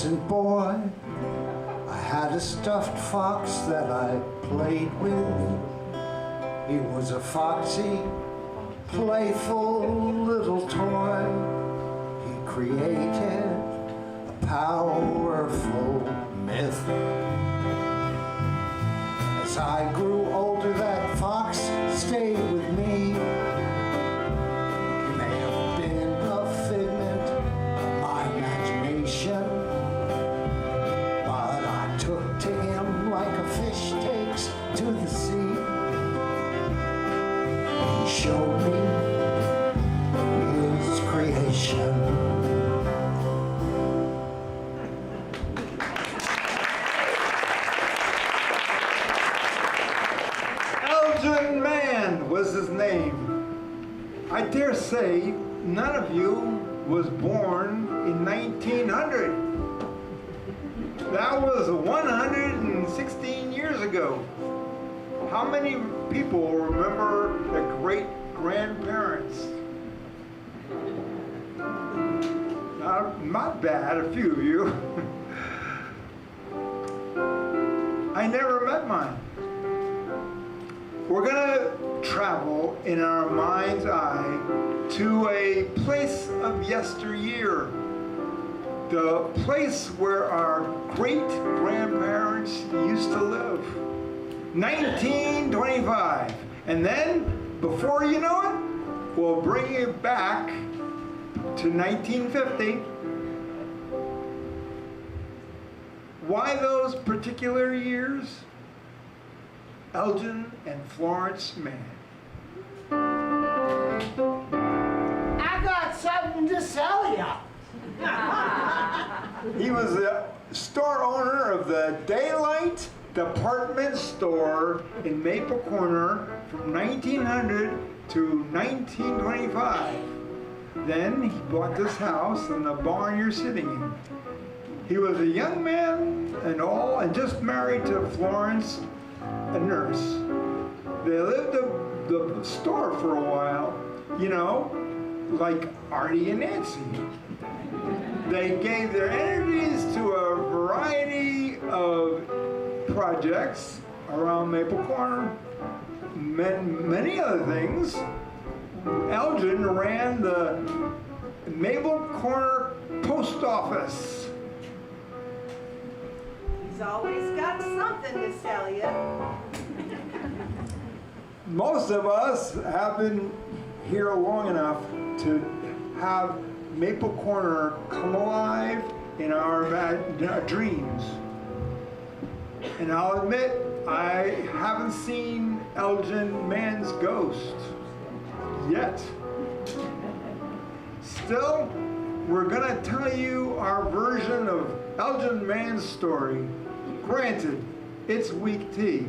innocent boy. I had a stuffed fox that I played with. He was a foxy, playful little toy. He created a powerful myth. As I grew older, that fox stayed with me. He may have been a figment of my imagination, but I took to him like a fish takes to the sea. He showed me his creation. Elgin Mann was his name. I dare say none of you was born in 1900. That was 116 years ago. How many people remember the great-grandparents? Not bad, a few of you. I never met mine. We're gonna travel in our mind's eye to a place of yesteryear. The place where our great-grandparents used to live. 1925. And then, before you know it, we'll bring you back to 1950. Why those particular years? Elgin and Florence Mann. I got something to sell ya. He was the store owner of the Daylight Department Store in Maple Corner from 1900 to 1925. Then he bought this house and the barn you're sitting in. He was a young man and all, and just married to Florence, a nurse. They lived the store for a while, you know, like Artie and Nancy. They gave their energies to a variety of projects around Maple Corner, many other things. Elgin ran the Maple Corner Post Office. He's always got something to sell you. Most of us have been here long enough to have Maple Corner come alive in our dreams. And I'll admit, I haven't seen Elgin Mann's ghost yet. Still, we're gonna tell you our version of Elgin Mann's story. Granted, it's weak tea.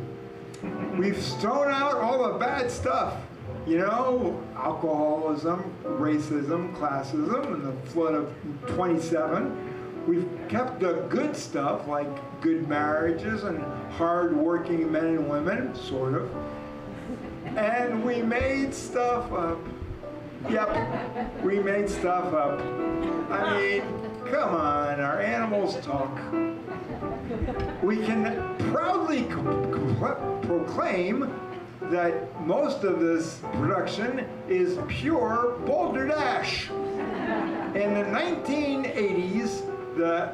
We've thrown out all the bad stuff. You know, alcoholism, racism, classism, and the flood of 27. We've kept the good stuff, like good marriages and hard-working men and women, sort of. And we made stuff up. Yep, we made stuff up. I mean, come on, our animals talk. We can proudly proclaim that most of this production is pure balderdash. In the 1980s, the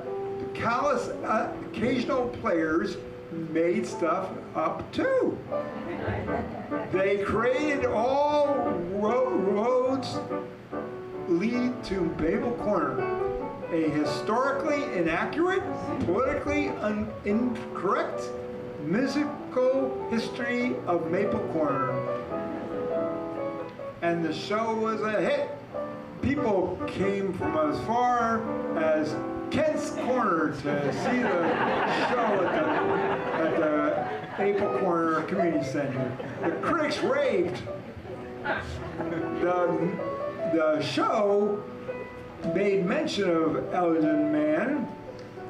callous occasional players made stuff up too. They created all roads lead to Maple Corner, a historically inaccurate, politically incorrect musical history of Maple Corner. And the show was a hit. People came from as far as Kent's Corner to see the show at the Maple Corner Community Center. The critics raved. The show made mention of Elgin Mann,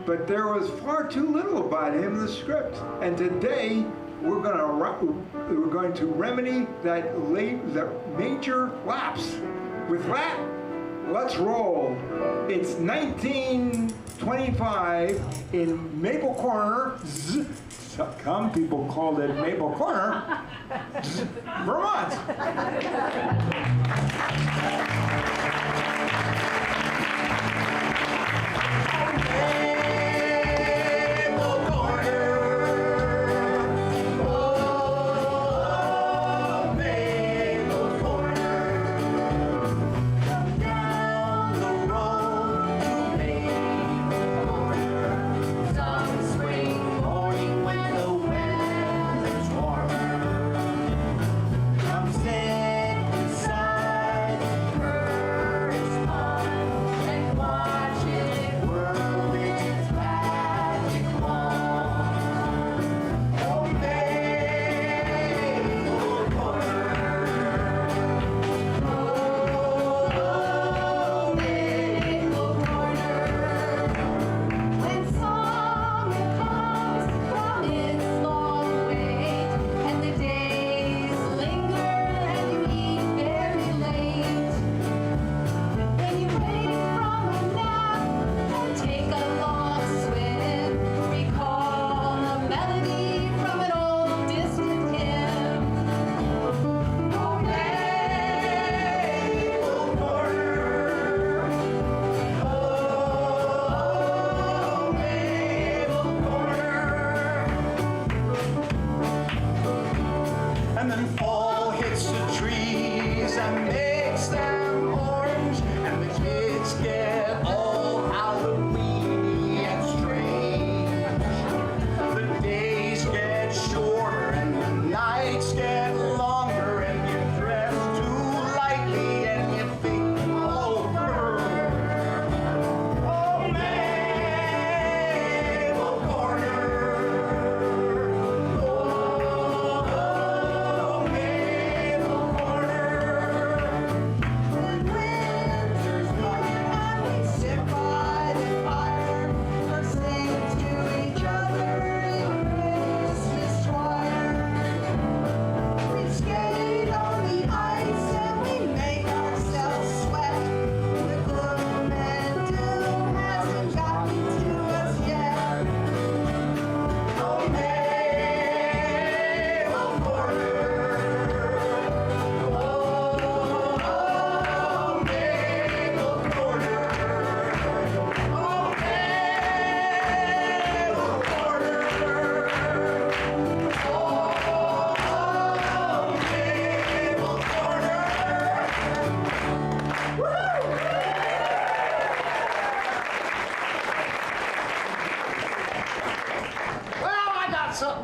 but there was far too little about him in the script. And today, we're going to remedy that major lapse. With that, let's roll. It's 19 25 in Maple Corner, some people called it Maple Corner, Vermont.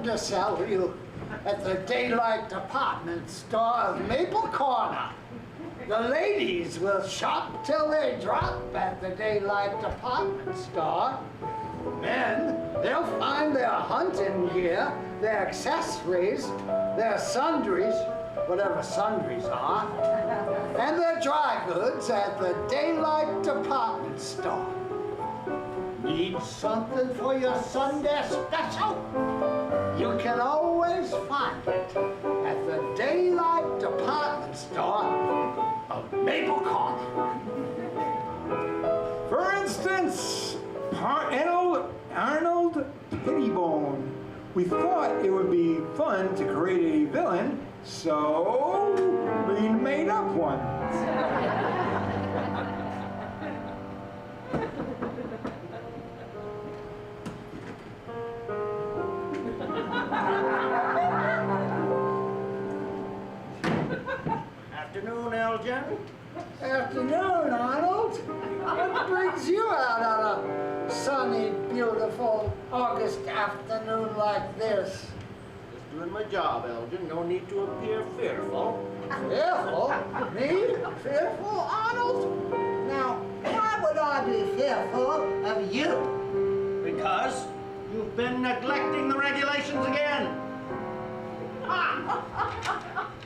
To sell you at the Daylight Department Store of Maple Corner. The ladies will shop till they drop at the Daylight Department Store. Men, they'll find their hunting gear, their accessories, their sundries, whatever sundries are, and their dry goods at the Daylight Department Store. Need something for your Sunday special? You can always find it at the Daylight Department Store of Maple Corner. For instance, Arnold Pettibone. We thought it would be fun to create a villain, so we made up one. Afternoon, Elgin. Afternoon, Arnold. What brings you out on a sunny, beautiful August afternoon like this? Just doing my job, Elgin. No need to appear fearful. Fearful? Me? Fearful, Arnold? Now, why would I be fearful of you? Because you've been neglecting the regulations again.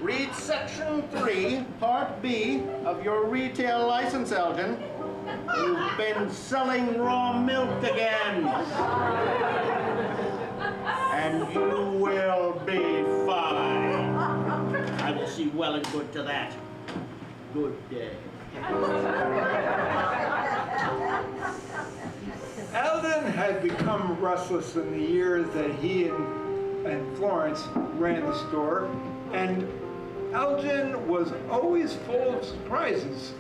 Read Section 3, Part B of your retail license, Elgin. You've been selling raw milk again. And you will be fined. I will see well and good to that. Good day. Elgin had become restless in the years that he and Florence ran the store, and Elgin was always full of surprises.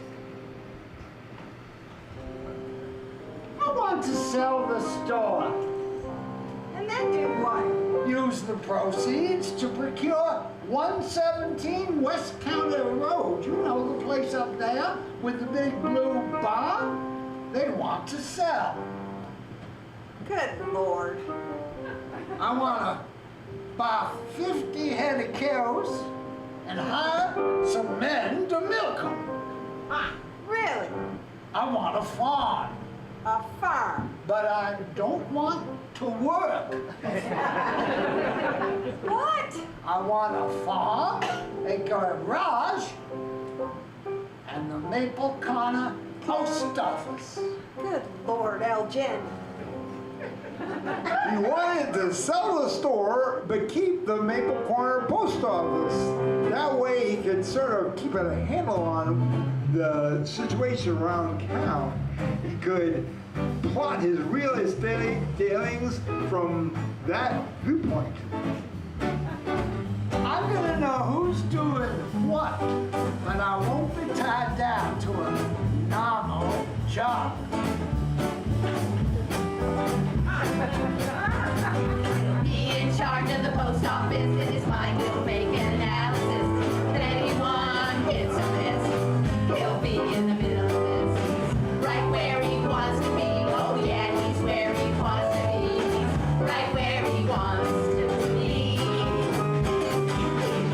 I want to sell the store. And then do what? Use the proceeds to procure 117 West County Road. You know the place up there with the big blue barn? They want to sell. Good Lord. I want to buy 50 head of cows and hire some men to milk them. Really? I want a farm, A farm? but I don't want to work. What? I want a farm, a garage, and the Maple Corner post office. Good Lord, Elgin. He wanted to sell the store, but keep the Maple Corner post office. That way he could sort of keep a handle on the situation around town. He could plot his real estate dealings from that viewpoint. I'm gonna know who's doing what, but I won't be tied down to a normal job. Be in charge of the post office, in his mind he'll make an analysis. That anyone hits a miss, he'll be in the middle of this. He's right where he wants to be, oh yeah, he's where he wants to be. He's right where he wants to be. He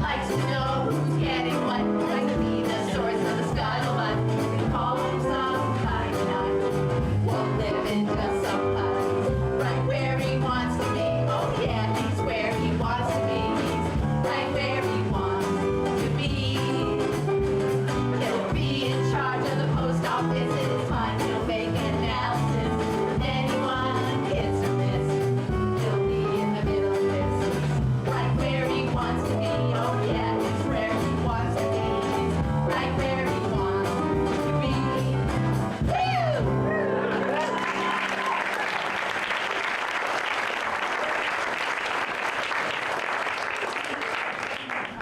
likes to know who's getting what, likes to be the source of the scuttlebutt. We can call him somebody not, won't live in just some hut. Right where he wants to be, oh yeah, he's where he wants to be. He's right where he wants to be. He'll be in charge of the post office, in his mind he'll make an analysis. When anyone hits or miss, he'll be in the middle of this. He's right where he wants to be, oh yeah, he's where he wants to be. He's right where he wants to be. Woo!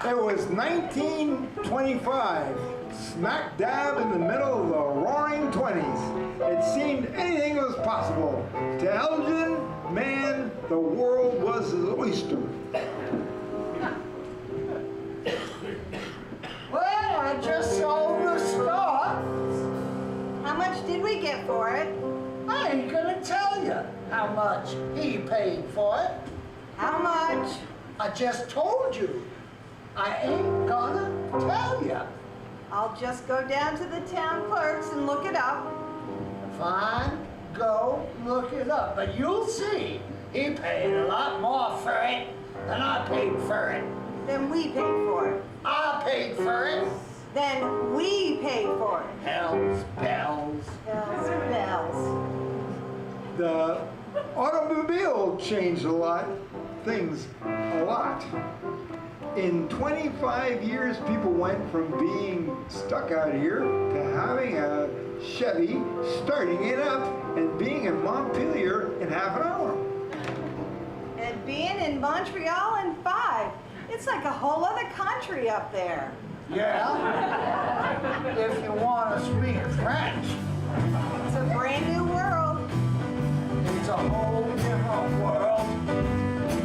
It was 1925, smack dab in the middle of the roaring 20s. It seemed anything was possible. To Elgin, Mann, the world was his oyster. Well, I just sold the store. How much did we get for it? I ain't gonna tell you how much he paid for it. How much? I just told you. I ain't gonna tell you. I'll just go down to the town clerks and look it up. Fine, go look it up. But you'll see, he paid a lot more for it than I paid for it. Then we paid for it. I paid for it. Then we paid for it. Hells bells. Bells, bells. The automobile changed things a lot. In 25 years, people went from being stuck out here to having a Chevy, starting it up, and being in Montpelier in half an hour. And being in Montreal in 5. It's like a whole other country up there. Yeah? If you want to speak French, It's a brand new world. it's a whole different world.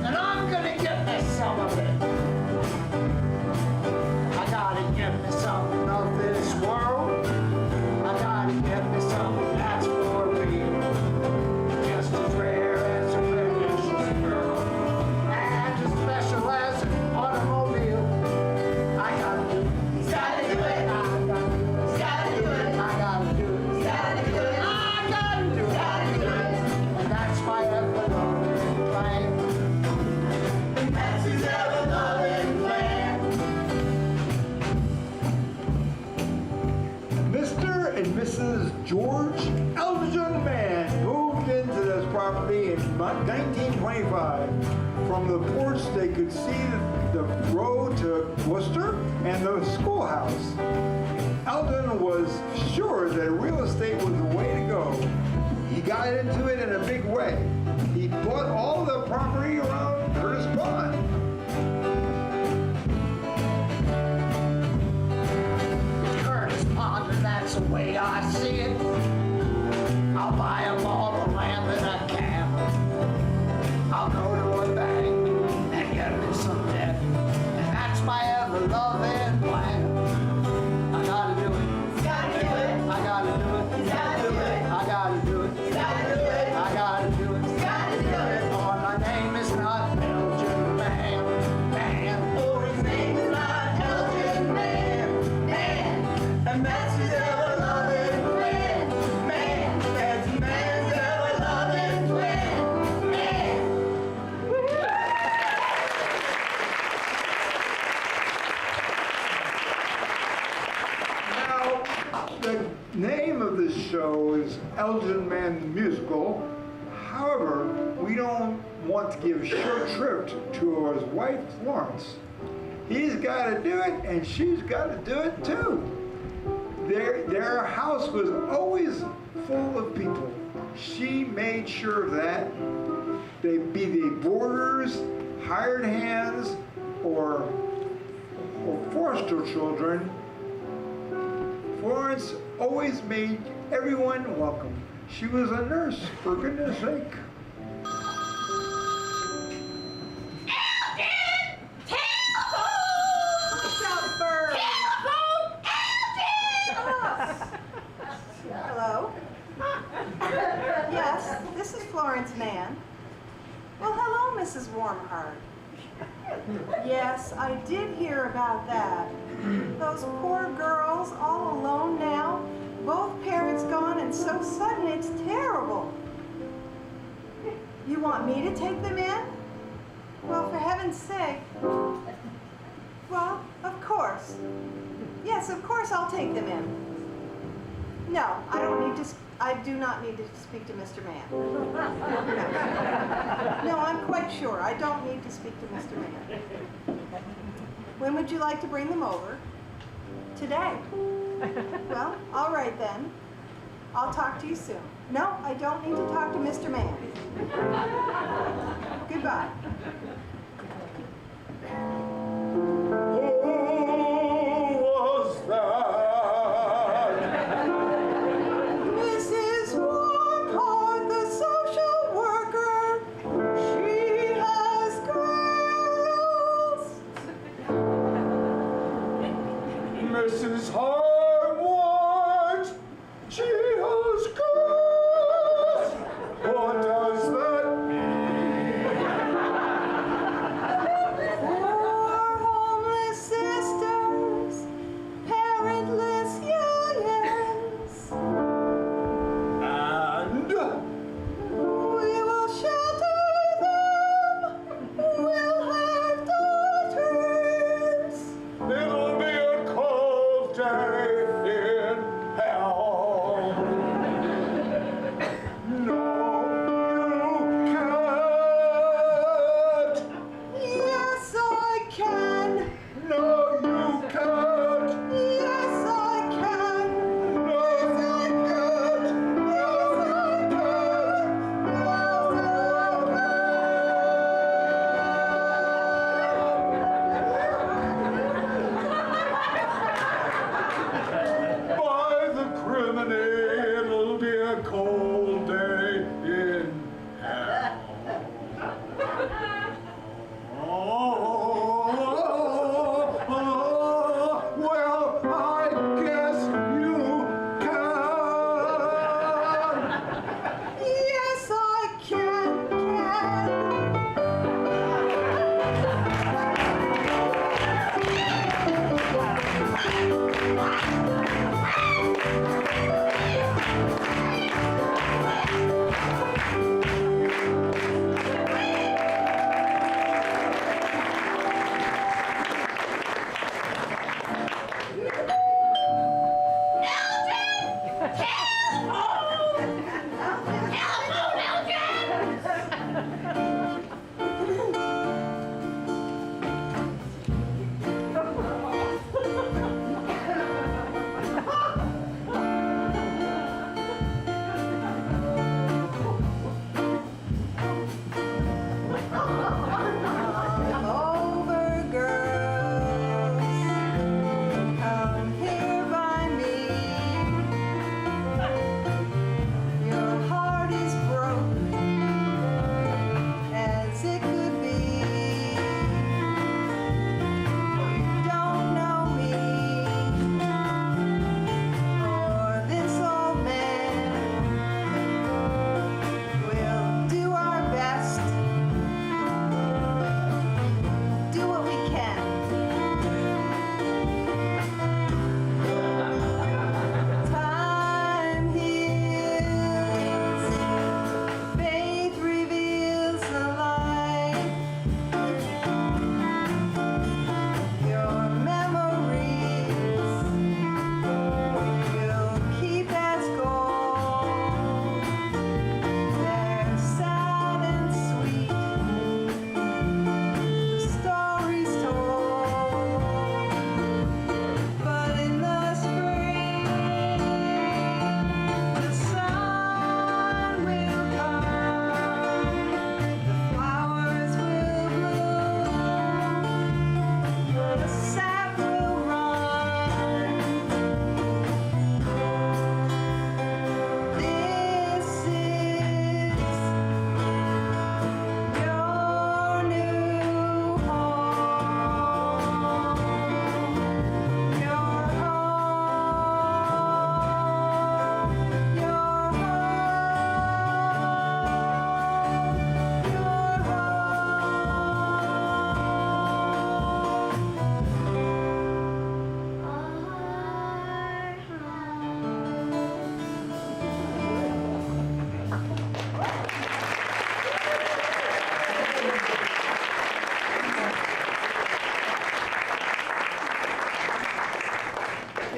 And I'm gonna get me some of it. I gotta get me something of this world. I gotta get me something that's for real. Just as rare as a precious pearl. And as special as an automobile. I gotta do it. He's gotta do it. I gotta do it. He's gotta do it. I gotta do it. He's gotta do it. I gotta do it. He's gotta do it. And that's my ever-loving plan. That's his ever-loving plan. Mr. and Mrs. George Elgin Mann moved into this property in 1925. From the porch, they could see the road to Worcester and the schoolhouse. Elgin was sure that real estate was the way to go. He got into it in a big way. He bought all the property around Curtis Pond. Curtis Pond, and that's the way I see it. I'll buy up all the land that I can. I'll go to a bank and get me some debt. And that's my ever-loving plan. I gotta do it. Gotta do it. I gotta do it. Gotta do it. I gotta do it. Gotta do it. I gotta do it. Gotta do it. Oh, my name is not Elgin Man. Oh, his name is not Elgin Man. And that's his ever-loving friend. Man, that's man's ever-loving friend. Man. Now, the name of this show is Elgin Man the Musical. However, we don't want to give short shrift to his wife, Florence. He's got to do it, and she's got to do it too. Their house was always full of people. She made sure of that. They be they boarders, hired hands, or foster children. Florence always made everyone welcome. She was a nurse, for goodness sake. Hello? Yes, this is Florence Mann. Well, hello, Mrs. Warmheart. Yes, I did hear about that. Those poor girls all alone now, both parents gone, and so sudden it's terrible. You want me to take them in? Well, for heaven's sake. Well, of course. Yes, of course I'll take them in. No, I do not need to speak to Mr. Mann. No, I'm quite sure. I don't need to speak to Mr. Mann. When would you like to bring them over? Today. Well, all right then. I'll talk to you soon. No, I don't need to talk to Mr. Mann. Goodbye. Who was that? Mrs. Warmheart, the social worker. She has girls. Mrs. Harmwood, she has girls. What does that mean? Poor homeless sisters, parentless youngins. And We will shelter them. We'll have daughters. it'll be a cold day.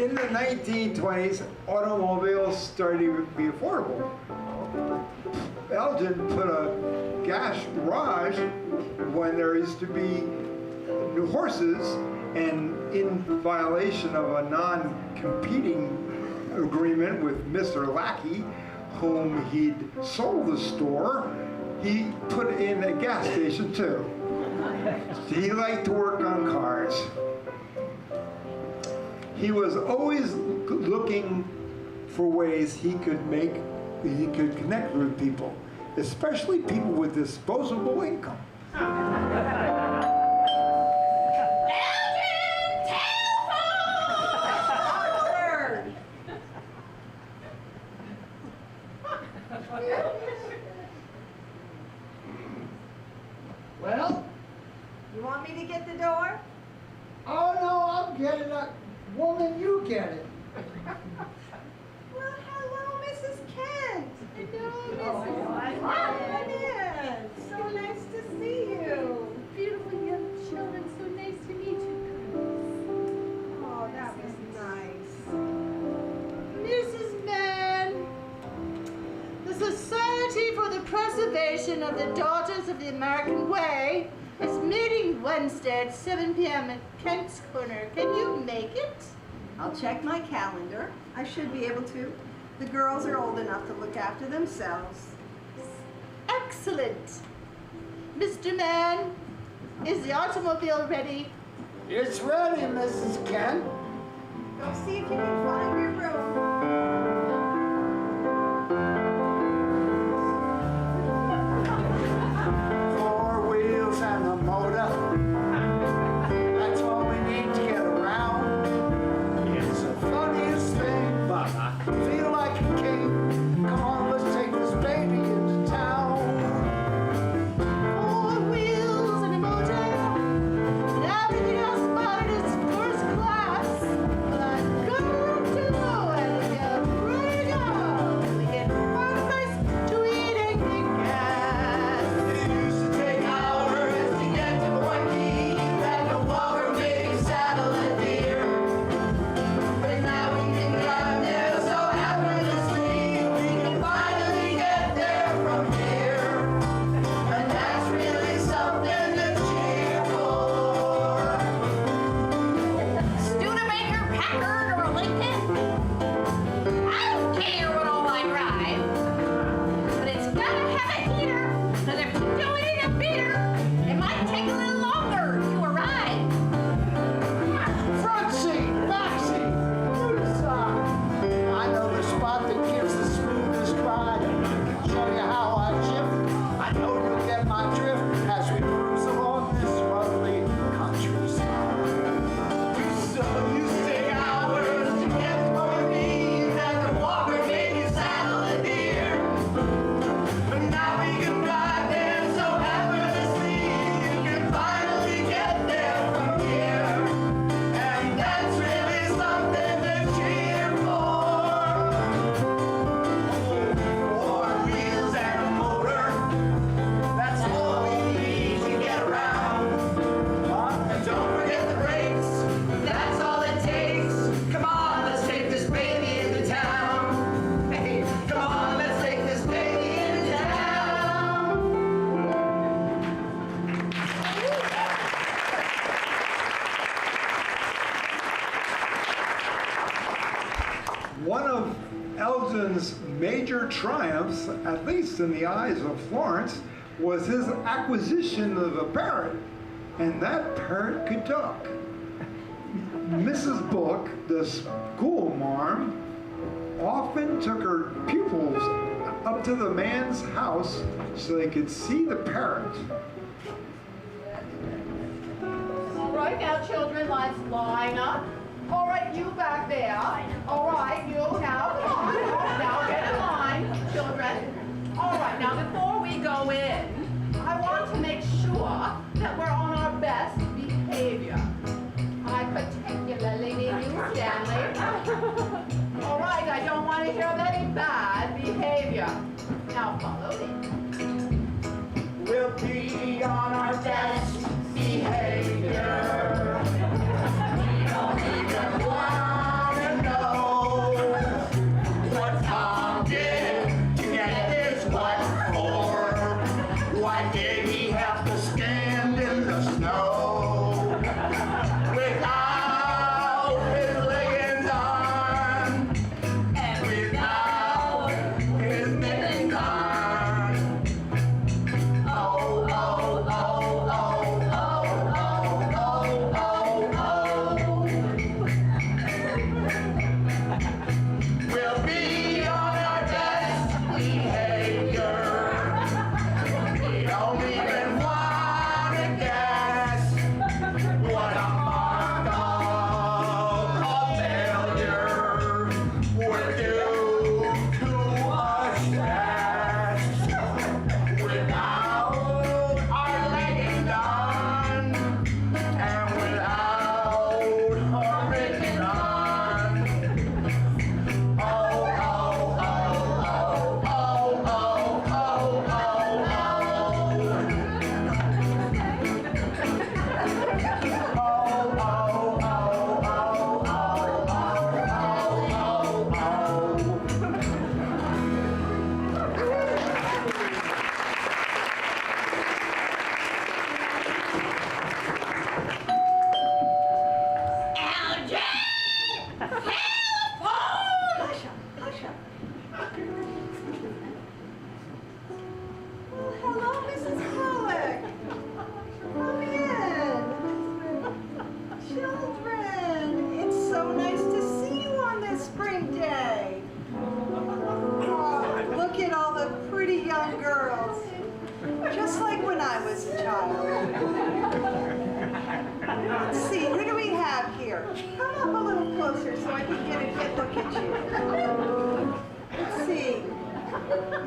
in the 1920s, automobiles started to be affordable. Elgin put a gas garage when there used to be new horses, and in violation of a non-competing agreement with Mr. Lackey, whom he'd sold the store, he put in a gas station too. He liked to work on cars. He was always looking for ways he could connect with people, especially people with disposable income. Well? You want me to get the door? Oh, no, I'll get it. Woman, you get it. Well, hello, Mrs. Kent. Hello, Come in. So nice to see you. Beautiful young children, so nice to meet you. Oh, that was nice. Mrs. Mann, the Society for the Preservation of the Daughters of the American Way is meeting Wednesday at 7 p.m. at Kent's Corner. Can you make it? I'll check my calendar. I should be able to. The girls are old enough to look after themselves. Excellent. Mr. Mann, is the automobile ready? It's ready, Mrs. Kent. Go see if you can find your room. Four wheels and a motor. That's all we need to get around. It's the funniest thing, but I feel like a king. Come on, let's take this baby into town. 4 wheels and a motor, and everything else about it is first class. But I'm going to know it again. Bring it on. We get one place to eat and get gas. It used to take hours to get to Point B. You had to walk or maybe saddle a deer. But now we can drive there so effortlessly. We can finally get there from here. And that's really something to cheer for. Studebaker, Packard, or Lincoln? I don't care what all I drive. But it's gotta have a heater, because if you do it in a beater, it might take a little longer to arrive. Front seat, back seat, to the side. I know the spot that gives the smoothest ride, and I can show you how I shift. I know you'll get my drift as we cruise along this lovely countryside. So it used to take hours to get to Point B. You had to walk or maybe saddle a deer. But now we can drive there so effortlessly. You can finally get there from here. And that's really something to cheer for. 4 wheels and a motor. That's all we need to get around. And don't forget the brakes. That's all it takes. Come on, let's take this baby into town. Hey, come on, let's take this baby into town. One of Elgin's major triumphs, at least in the eyes of Florence, was his acquisition of a parrot, and that parrot could talk. Mrs. Bullock, the school marm, often took her pupils up to the man's house so they could see the parrot. All right, now, children, let's line up. All right, you back there. All right, you now, come on. Now get in line, children. All right, now before we go in, I want to make sure that we're on our best behavior. I particularly mean you, Stanley. All right, I don't want to hear of any bad behavior. Now follow me. We'll be on our best behavior. We don't even wanna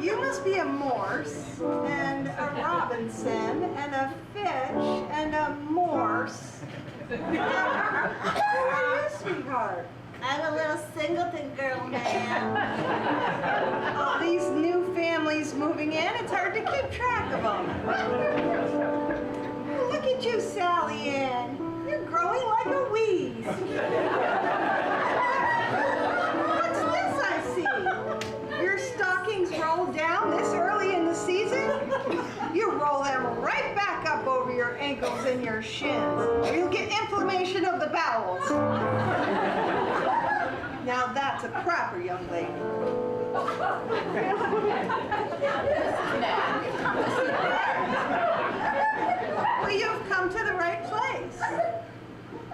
You must be a Morse, and a Robinson, and a Fitch, and a Morse. Who are you, sweetheart? I'm a little singleton girl, ma'am. All these new families moving in, it's hard to keep track of them. Look at you, Sally Ann. You're growing like a wheeze. What's this I see? Your stockings roll down this early in the season? You roll them right back up over your ankles and your shins. You'll get inflammation of the bowels. Now that's a proper young lady. Well, you've come to the right place.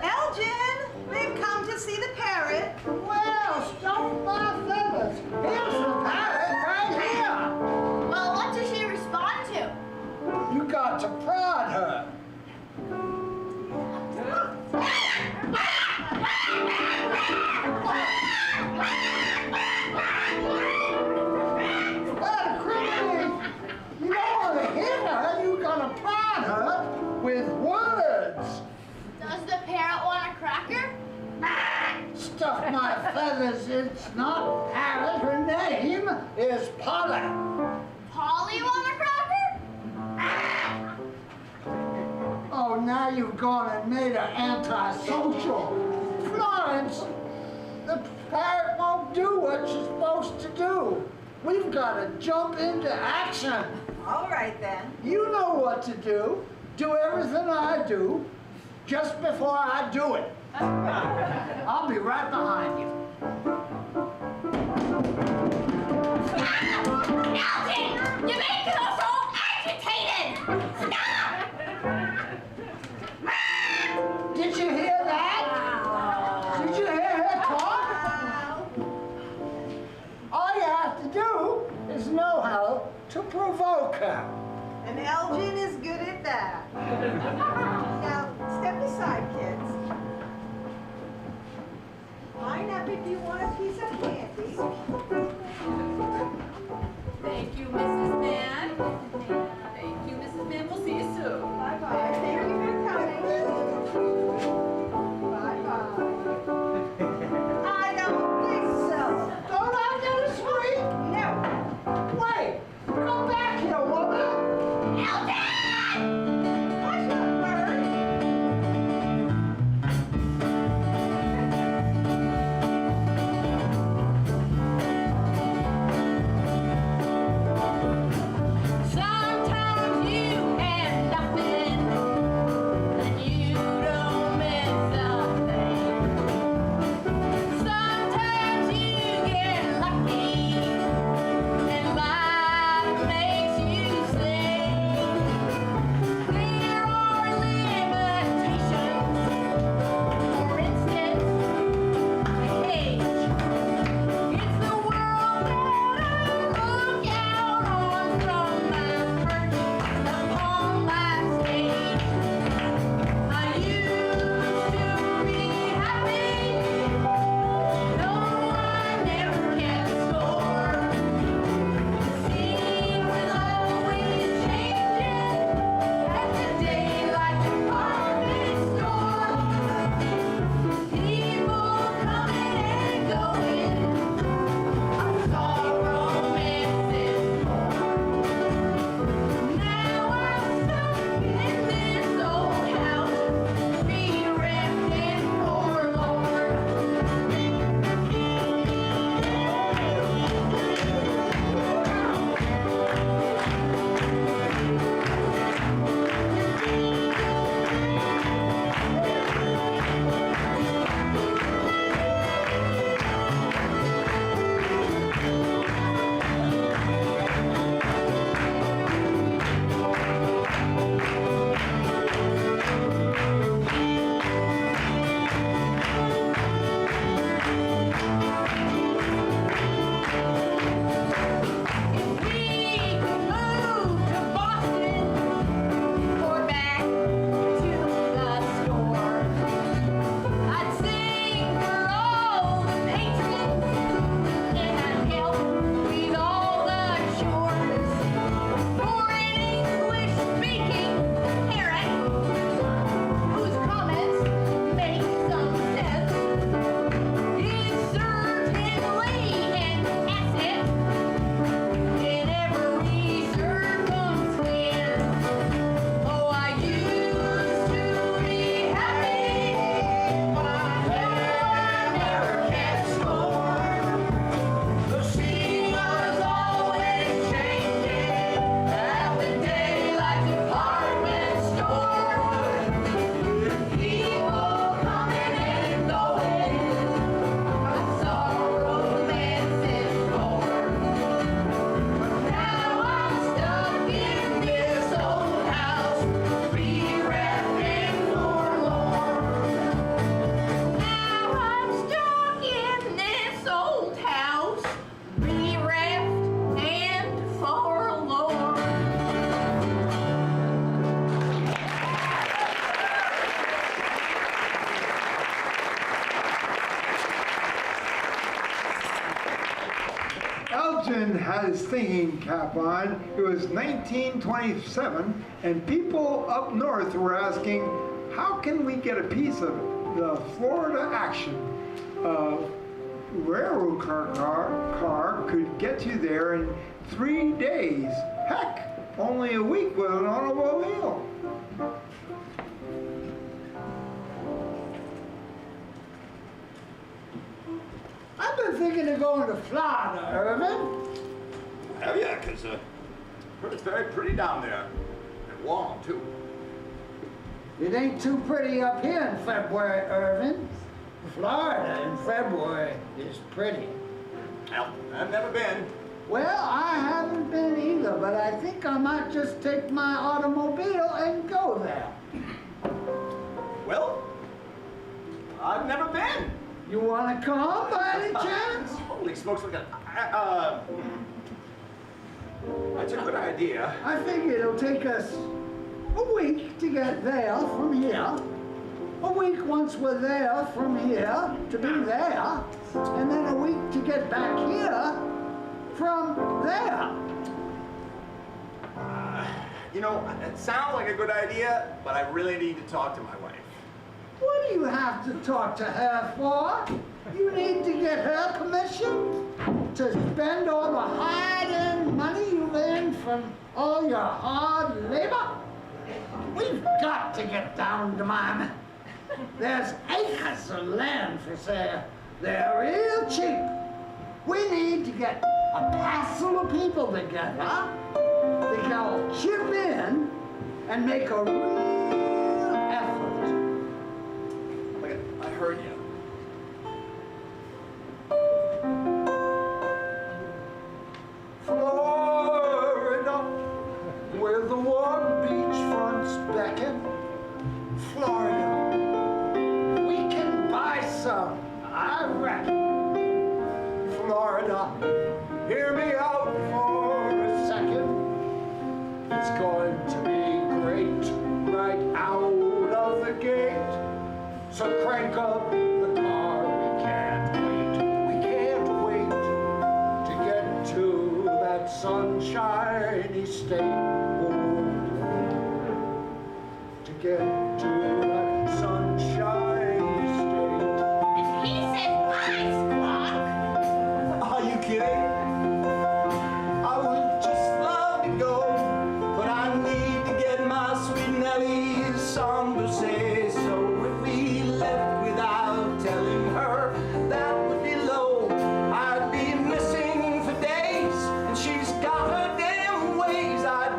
Elgin, they've come to see the parrot. Well, stump my feathers. Here's the parrot right here. Well, what does she respond to? You got to prod her. Well, Christy, you don't want to hit her. You got to prod her with words. Does the parrot want a cracker? Stuff my feathers, it's not parrot. Her name is Polly. Polly want a cracker? Oh, now you've gone and made her antisocial. Florence, the parrot won't do what she's supposed to do. We've got to jump into action. All right then. You know what to do. Do everything I do just before I do it. I'll be right behind you. Elgin! You're making us all agitated! Stop! Did you hear that? Did you hear her talk? All you have to do is know how to provoke her. And Elgin is good at that. Now, step aside, kids. Line up if you want a piece of candy. Thank you, Mrs. Mann. Thank you, Mrs. Mann. We'll see you soon. Bye-bye. Thank you for coming. Bye-bye. I don't think so. Don't I get a sweet? No. Wait, come back here, woman. Hush up, bird. had his thinking cap on. It was 1927, and people up north were asking, how can we get a piece of the Florida action? Railroad car could get you there in 3 days. Heck, only a week with an automobile. I've been thinking of going to Florida, Irvin. Have you? Because it's very pretty down there. And warm, too. It ain't too pretty up here in February, Irvin. Florida in February is pretty. Well, I've never been. Well, I haven't been either, but I think I might just take my automobile and go there. Well, I've never been. You want to come by any chance? Holy smokes, look at that's a good idea. I figure it'll take us a week to get there from here. A week once we're there from here to be there. And then a week to get back here from there. You know, it sounds like a good idea, but I really need to talk to my wife. What do you have to talk to her for? You need to get her permission to spend all the hard-earned money you've earned from all your hard labor? We've got to get down to Mann. There's acres of land for sale. They're real cheap. We need to get a parcel of people together to go chip in and make a real effort. Look, I heard you. Florida, where the warm beachfronts beckon. Florida, we can buy some, I reckon. Florida, hear me out for a second. It's going to be great right out of the gate. So crank up the car, we can't wait. We can't wait to get to that sunshiny state. To get to that sunshiny state. If he says I squawk, Are you kidding? I would just love to go, but I need to get my sweet Nellie's song to say. So if we left without telling her, that would be low. I'd be missing for days, and she's got her damn ways. I'd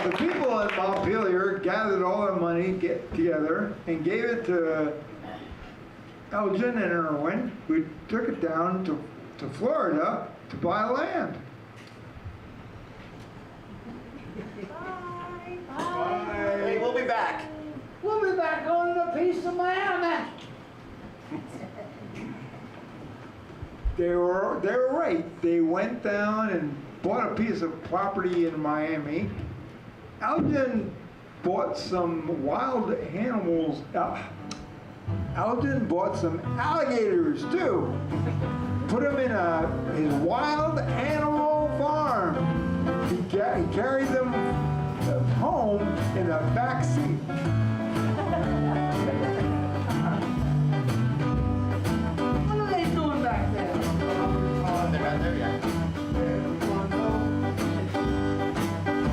the people at Montpelier gathered all their money together and gave it to Elgin and Irwin, who took it down to Florida to buy land. Hey, we'll be back. We'll be back on a piece of Miami. They were right. They went down and bought a piece of property in Miami. Elgin bought some wild animals. Elgin bought some alligators too. Put them in his wild animal farm. He carried them home in the back seat. What are they doing back there? They're not there yet.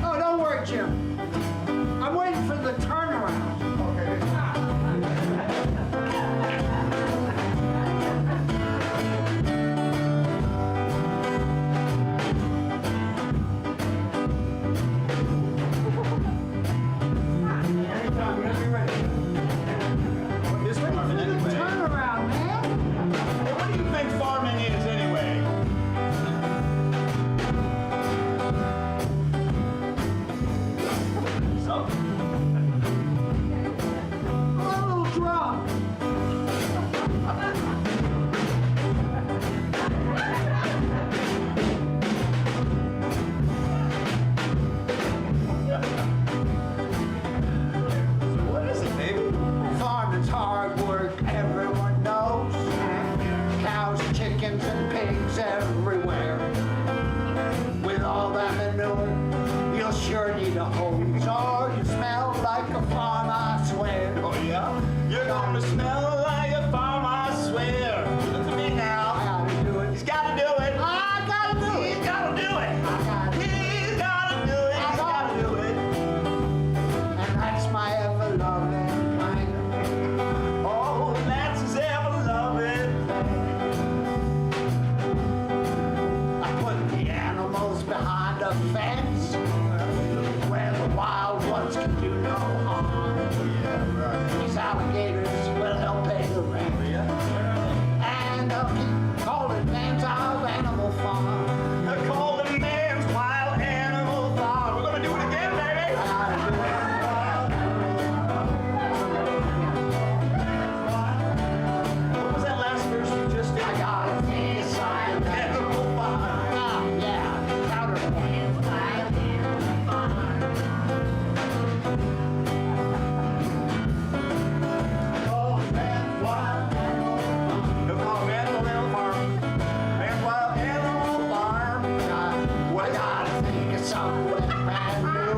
Oh, don't worry, Jim. I'm waiting for the turnaround. This farming anyway. Turnaround, man. Hey, what do you think farming is anyway? Something. A little drunk. So what is it, baby? Farming's hard work, everyone knows. Cows, chickens, and pigs everywhere. With all that manure, you'll sure need a hose, or you smell like a farm, I swear. Oh yeah? You're gonna smell like a farm, I swear. Look at me I now. gotta do it. He's gotta do it. I gotta do He's it. gotta do it. I gotta do it. He's gotta do it. He's gotta do it. And that's my ever-loving kind. Oh, that's his ever-loving. I put the animals behind a fence where the wild ones can do no harm. Yeah, right. These alligators will help pay the rent. And I'll keep calling Man's Wild Animal Farm. They're called the Man's Wild Animal Farm. We're gonna do it again, baby. I gotta do it. What was that last verse you just did? I gotta decide. Animal Farm. Ah, yeah, counterpoint. Oh, Man's Wild Animal Farm. They're called Man's Wild Animal Farm. Man's Wild Animal Farm. I gotta think of something brand new.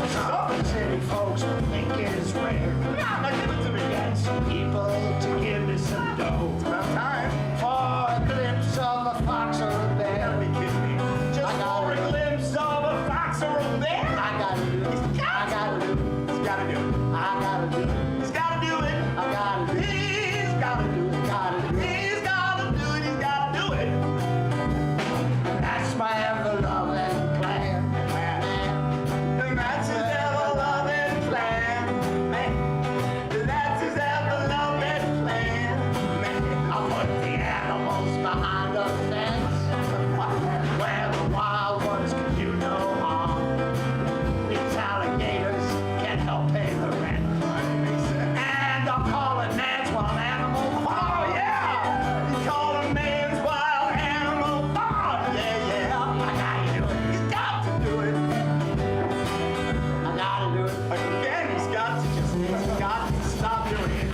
Something city folks would think is rare. Now give it to me. Get some people to give me some dough. About time. For a glimpse of a fox or a You gotta bear. be kidding me. Just I got for it. a glimpse of a fox or a bear. I gotta do it. I gotta do it. He's gotta do it. I gotta do it. He's gotta do it. I gotta do it. He's gotta do it. Gotta do it. He's gotta do it. He's gotta do it. That's my ever-loving plan. And that's his ever-loving plan. Man. That's his ever-loving plan. Man. I'll put the animals behind a fence where the wild ones can do no harm. These alligators can help pay the rent. And I'll call it Man's Wild Animal Farm. Oh, yeah! He called a Man's Wild Animal Farm. Yeah, yeah. I gotta do it. He's got to do it. I gotta do it. Again, he's got to stop doing it.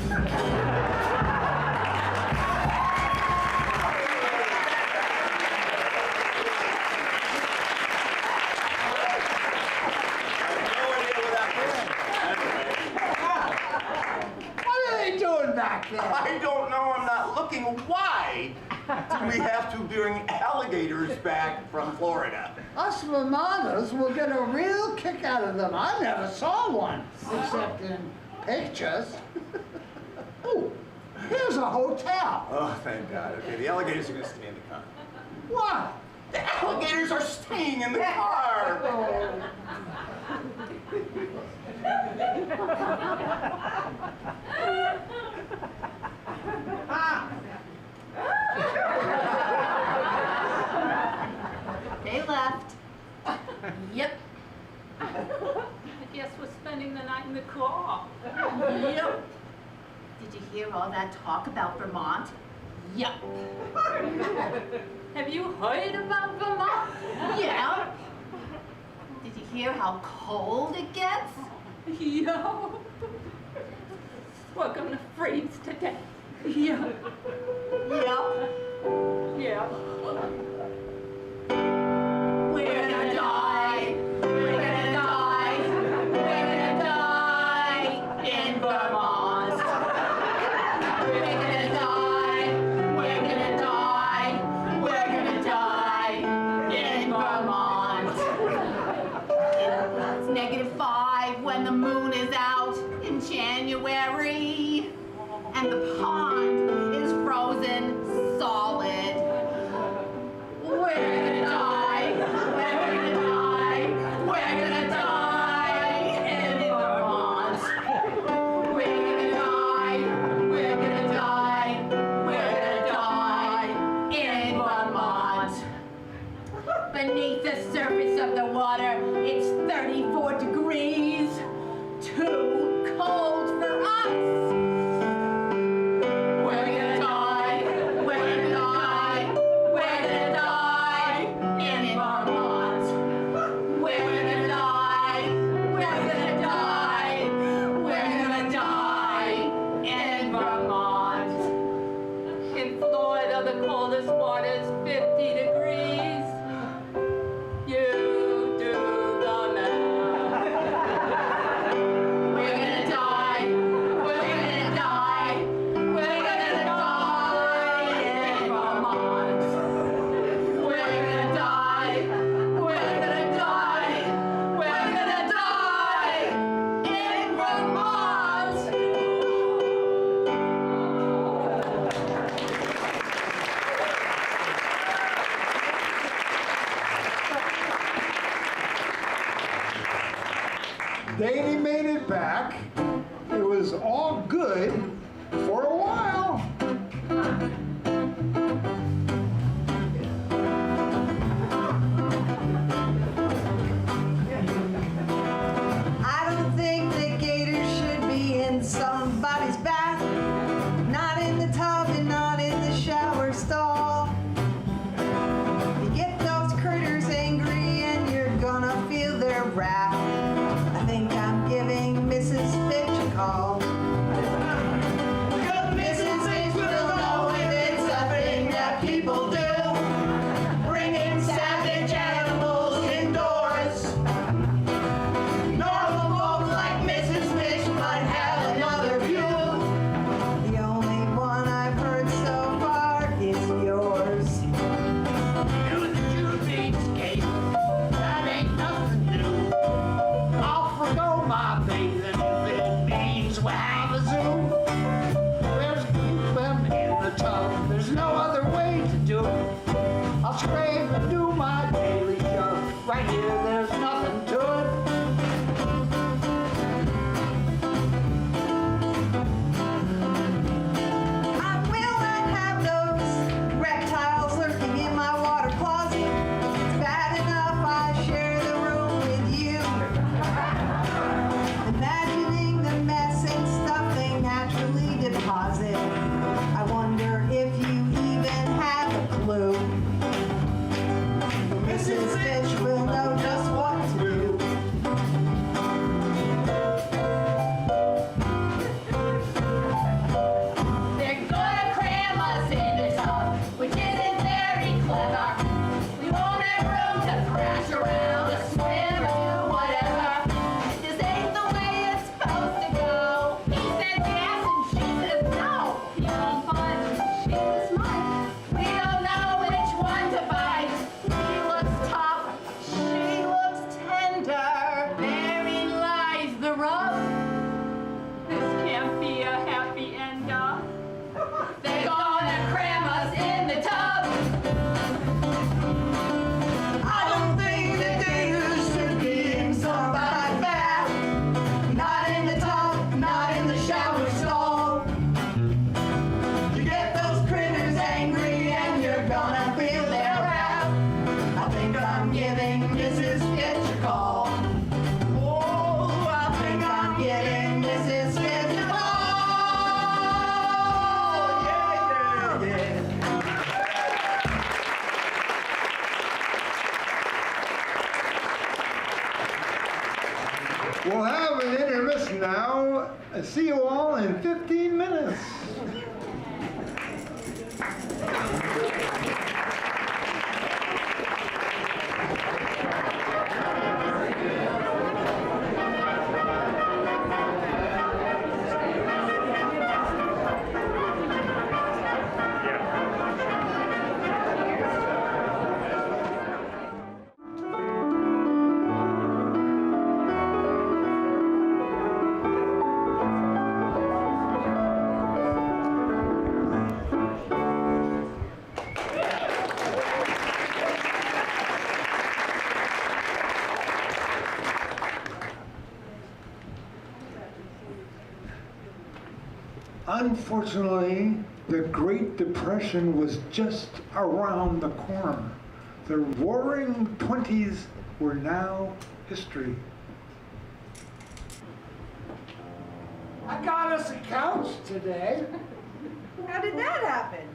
What are they doing back there? I don't know, I'm not looking. Why do we have to bring alligators back from Florida? Us Vermonters will get a real kick out of them. I never saw one, except in pictures. Oh, here's a hotel. Oh, thank God. Okay, the alligators are going to stay in the car. What? The alligators are staying in the car. Oh, They left. Yep. I guess we're spending the night in the car. Yep. Did you hear all that talk about Vermont? Yep. Have you heard about Vermont? Yeah. Did you hear how cold it gets? Yeah. We're gonna freeze to death. Yeah. Yep. Yeah. We're gonna die. We're gonna die. We're gonna die in Vermont. We're gonna die. We're gonna die. We're gonna die in Vermont. It's -5 when the moon is out in January, and the pond is frozen solid. We're gonna die. We're gonna die. We're gonna die in Vermont. We're gonna die. We're gonna die. We're gonna die in Vermont. Beneath the surface of the water, it's 34 degrees. Too cold for us. We're gonna die. We're gonna die. We're gonna die in Vermont. We're gonna die. We're gonna die. We're gonna die in Vermont. In Florida, the coldest water is 50 degrees. You do the math. We're gonna die. We're gonna die. We're gonna die in Vermont. We're gonna die. We're gonna die. We're gonna die in Vermont. Davy made it back. It was all good for a while. I don't think that gators should be in somebody's bath. Not in the tub and not in the shower stall. You get those critters angry and you're gonna feel their wrath. I think I'm giving Mrs. Fitch a call. Mrs. Fitch will know if it's a thing that people do. Bringing savage animals indoors. Normal folks like Mrs. Fish might have another view. The only one I've heard so far is yours. You the Jew beefcake, that ain't nothing new. I'll forgo my bathing if it means we have a zoo. There's keep them in the tub, there's no other way to do it. I'll scrape and do my daily shove. Right here, there's nothing to it. I will not have those reptiles lurking in my water closet. It's bad enough I share the room with you. Imagining the mess and stuff they naturally deposit. I wonder if you even have a clue. Mrs. Fitch will know just See you all in 15 minutes. Unfortunately, the Great Depression was just around the corner. The roaring 20s were now history. I got us a couch today. How did that happen?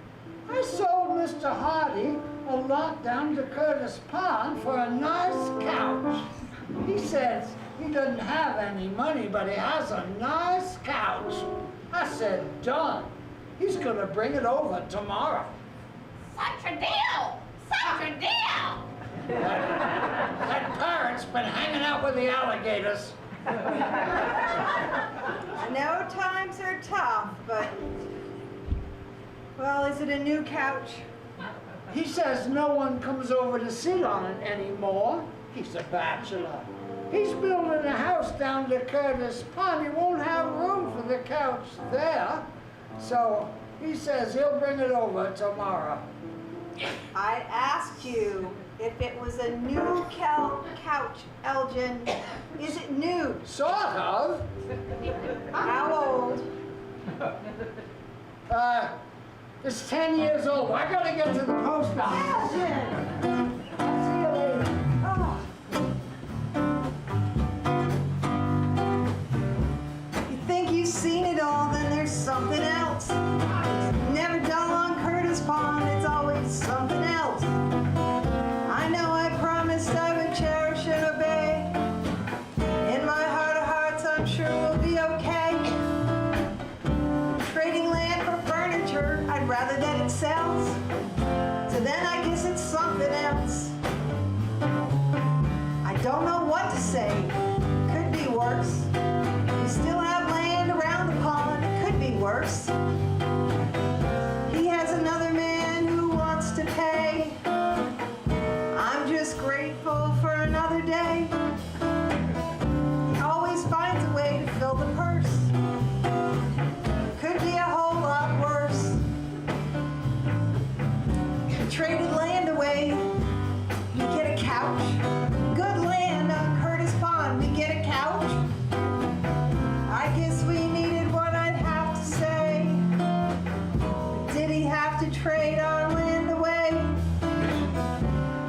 I sold Mr. Hardy a lot down to Curtis Pond for a nice couch. He says he doesn't have any money, but he has a nice couch. I said, done. He's gonna bring it over tomorrow. Such a deal! Such a deal! That parrot's been hanging out with the alligators. I know times are tough, but, well, is it a new couch? He says no one comes over to sit on it anymore. He's a bachelor. He's building a house down to Curtis Pond. He won't have room for the couch there. So he says he'll bring it over tomorrow. I asked you if it was a new couch, Elgin. Is it new? Sort of. How old? It's 10 years old. I gotta get to the post office. Elgin! I'll see you later. Oh. You think you've seen it all, then there's something else. Never dull on Curtis Pond, it's always something else. I know I promised I would cherish and obey. In my heart of hearts, I'm sure we'll be okay. Trading land for furniture, I'd rather that it sells. So then I guess it's something else. I don't know what to say. Could be worse. We still have land around the pond. It could be worse. He has another man who wants to pay. I'm just grateful for another day. He always finds a way to fill the purse. Could be a whole lot worse. We traded land away. We get a couch. Good land on Curtis Pond. We get a couch. I guess we needed what I'd have to say. But did he have to trade our land away?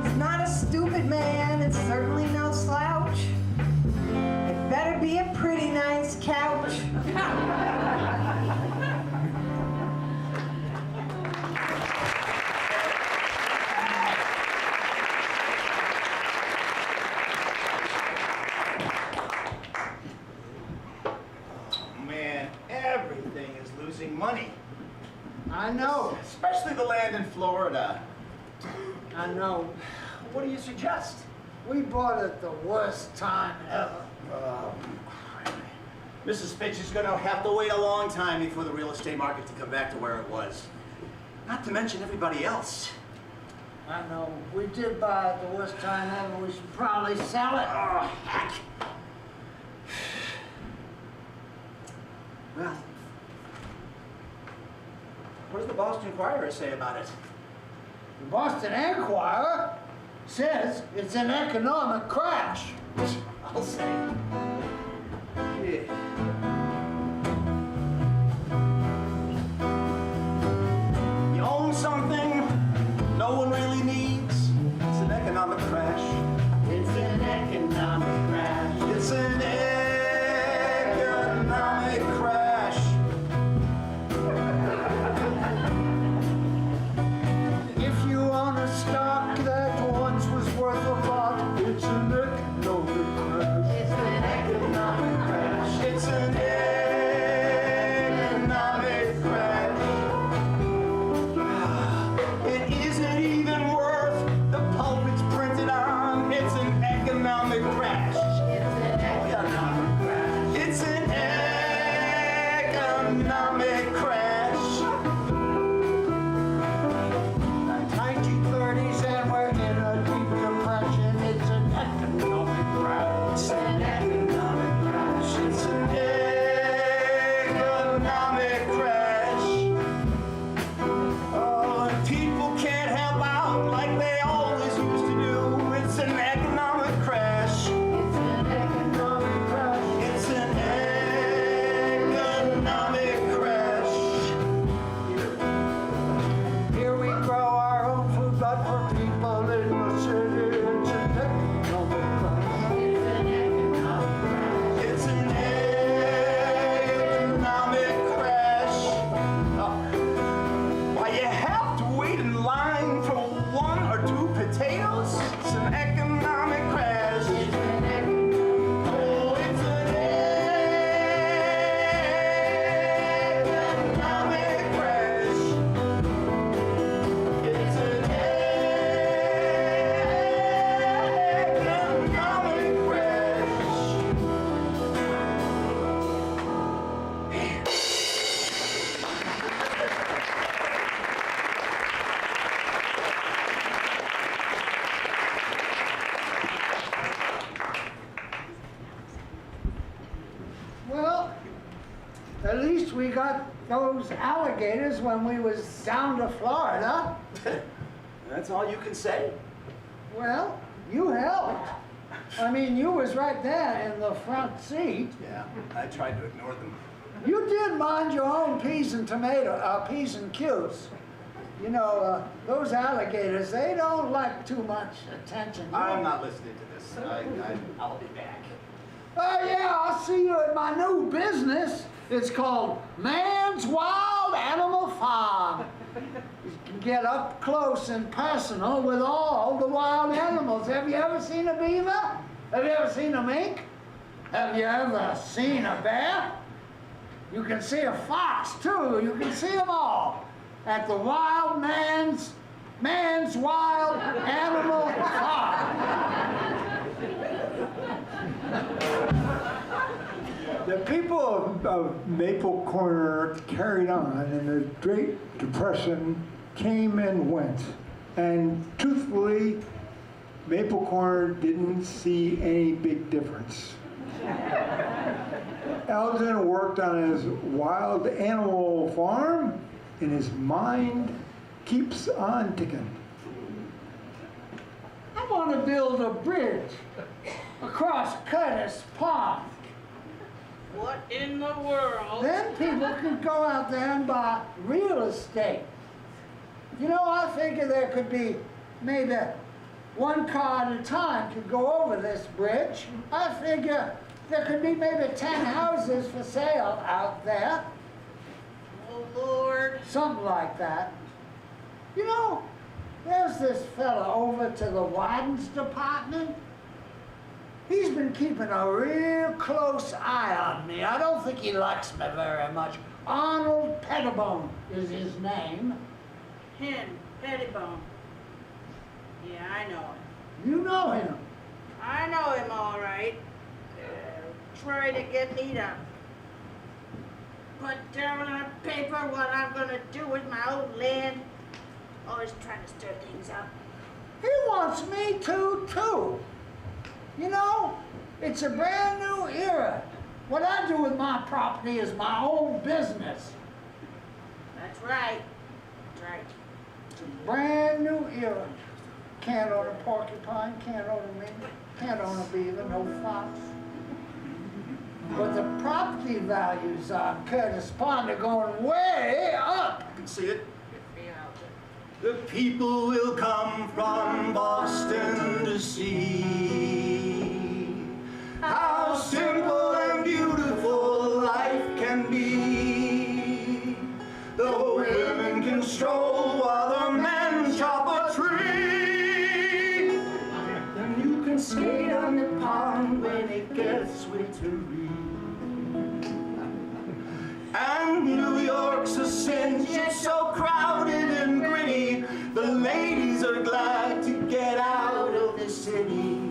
He's not a stupid man, and certainly no slouch. It better be a pretty nice couch. Man, everything is losing money. I know. Especially the land in Florida. I know. What do you suggest? We bought it the worst time ever. Mrs. Fitch is gonna have to wait a long time before the real estate market to come back to where it was. Not to mention everybody else. I know. We did buy it the worst time ever. We should probably sell it. Oh, heck. Well, what does the Boston Inquirer say about it? The Boston Enquirer says it's an economic crash. I'll say. Yeah. You own something no one really needs. It's an economic crash. It's an economic crash. It's an economic crash. If you own a stock that once was worth a lot, it's an economic crash. It's an economic crash. It's those alligators when we was down to Florida. That's all you can say? Well, you helped. I mean, you was right there in the front seat. Yeah, I tried to ignore them. You did mind your own peas and peas and cues. You know, those alligators, they don't like too much attention. I'm not listening to this. I'll be back. Oh yeah, I'll see you at my new business. It's called Mann's Wild Animal Farm. You can get up close and personal with all the wild animals. Have you ever seen a beaver? Have you ever seen a mink? Have you ever seen a bear? You can see a fox too. You can see them all at the Wild Man's Wild Animal Farm. The people of Maple Corner carried on, and the Great Depression came and went. And truthfully, Maple Corner didn't see any big difference. Elgin worked on his wild animal farm, and his mind keeps on ticking. I want to build a bridge across Curtis Pond. What in the world? Then people can go out there and buy real estate. You know, I figure there could be maybe one car at a time could go over this bridge. I figure there could be maybe 10 houses for sale out there. Oh, Lord. Something like that. You know, there's this fella over to the Wadens department. He's been keeping a real close eye on me. I don't think he likes me very much. Arnold Pettibone is his name. Pettibone. Yeah, I know him. You know him. I know him all right. Try to get me to put down on paper what I'm gonna do with my old land. Always trying to stir things up. He wants me to, too. You know, it's a brand new era. What I do with my property is my own business. That's right. That's right. It's a brand new era. Can't own a porcupine, can't own a mink, can't own a beaver, no fox. But the property values on Curtis Pond are going way up. I can see it. The people will come from Boston to see how simple and beautiful life can be. The women can stroll while the men chop a tree. Then you can skate on the pond when it gets wintry. And New York's a cinch, it's so crowded and gritty. The ladies are glad to get out of the city.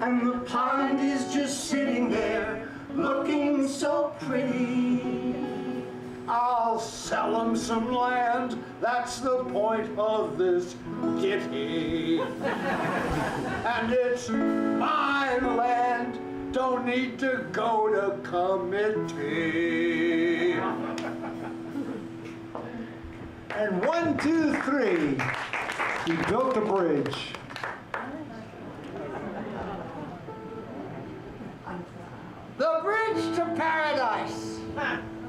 And the pond is just sitting there, looking so pretty. I'll sell them some land, that's the point of this ditty. And it's my land, don't need to go to committee. And 1, 2, 3, he built the bridge. The bridge to paradise.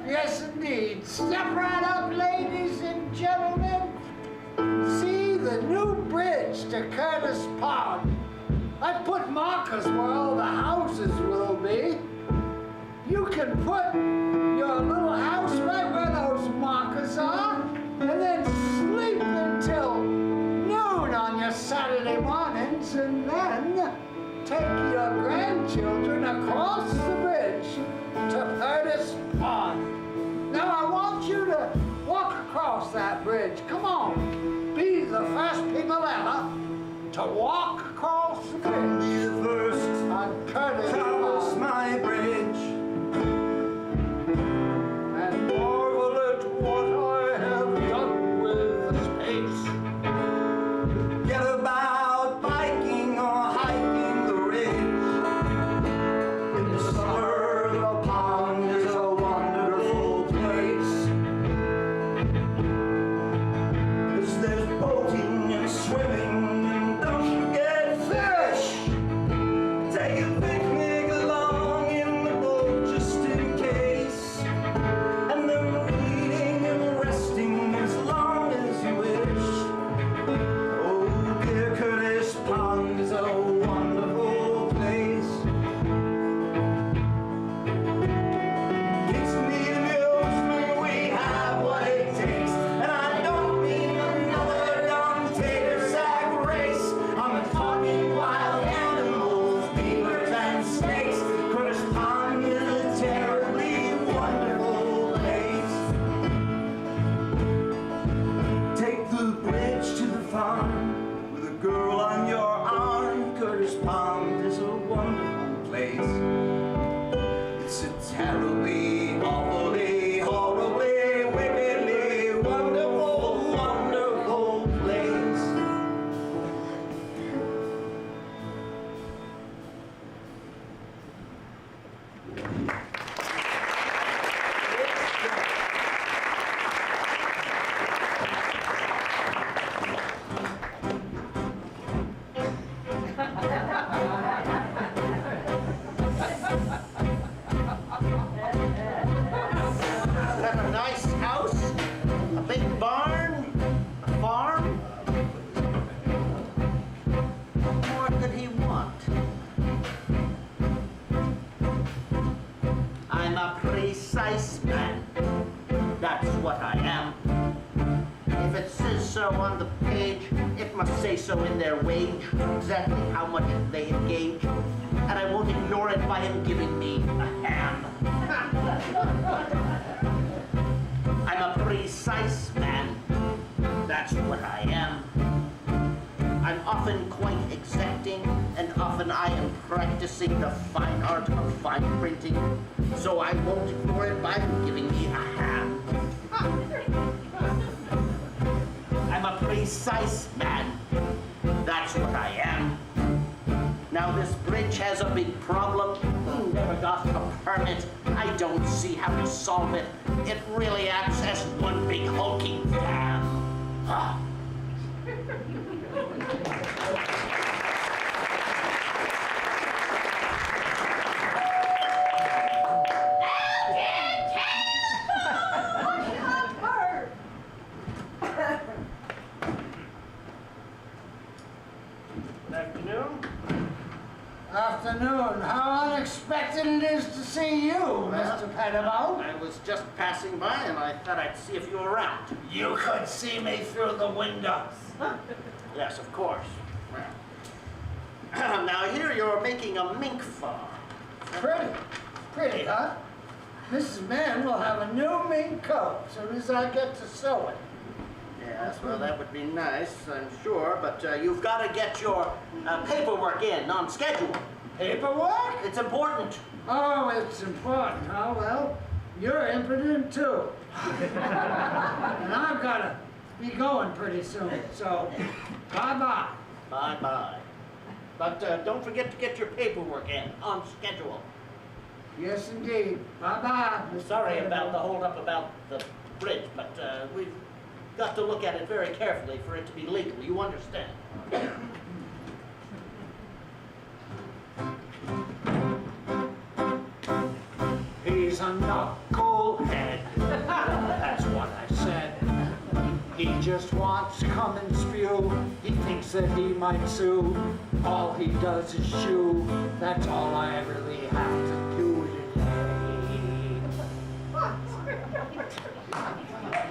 Yes, indeed. Step right up, ladies and gentlemen. See the new bridge to Curtis Pond. I put markers where all the houses will be. You can put your little house right where those markers are, and then sleep until noon on your Saturday mornings, and then take your grandchildren across the bridge to Curtis Pond. Now I want you to walk across that bridge. Come on, be the first people ever to walk across the bridge. Be the first on Curtis cross Pond. my bridge. And marvel at what I have done with space. Get about biking or hiking the ridge. In the summer, the pond is a wonderful place. fun with a girl on your arm. Curtis Pond is a wonderful place. It's a terribly, awfully, horribly, wickedly, wonderful, wonderful place. Is that a nice house? A big barn? A farm? What more could he want? I'm a precise man. That's what I am. If it says so on the page, it must say so in their wage, exactly how much they engage. And I won't ignore it by him giving me a ham. I'm a precise man. That's what I am. I'm often quite exacting, and often I am practicing the fine art of fine printing, so I won't ignore it by him giving me a ham. I'm a precise man. That's what I am. Now this bridge has a big problem. He never got a permit. I don't see how to solve it. It really acts as one big hulking dam. Ah. Good afternoon. Afternoon. How unexpected it is to see you, Mr. Pettibone. I was just passing by and I thought I'd see if you were around. You could see me through the windows. Yes, of course. Well, now here you're making a mink farm. Pretty, huh? Mrs. Mann will have a new mink coat as soon as I get to sew it. Yes, well, that would be nice, I'm sure, but you've got to get your paperwork in on schedule. Paperwork? It's important. Oh, it's important, huh? Well, you're impotent too. And I've got to be going pretty soon, so bye-bye. Bye-bye. But don't forget to get your paperwork in on schedule. Yes, indeed. Bye-bye. Mr. Sorry Pettibone. about the hold-up about the bridge, but we've got to look at it very carefully for it to be legal. You understand? He's a knucklehead. That's what I said. He just wants to come and spew. He thinks that he might sue. All he does is shoo. That's all I really have to do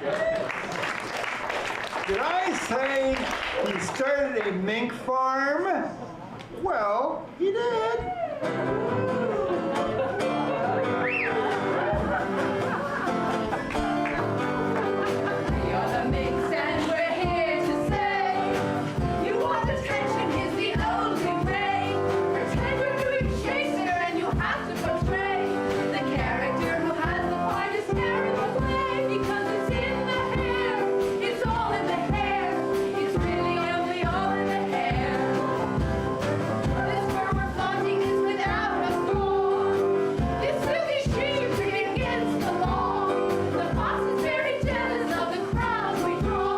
today. Did I say he started a mink farm? Well, he did. You're the mix and we're here to say you want attention, here's the only way. Pretend we're doing chaser and you have to portray the character who has the finest hair in the play. Because it's in the hair, it's all in the hair. It's really only all in the hair. This fur we're flaunting is without a flaw. This silky sheep against the law. The boss is very jealous of the crowd we draw,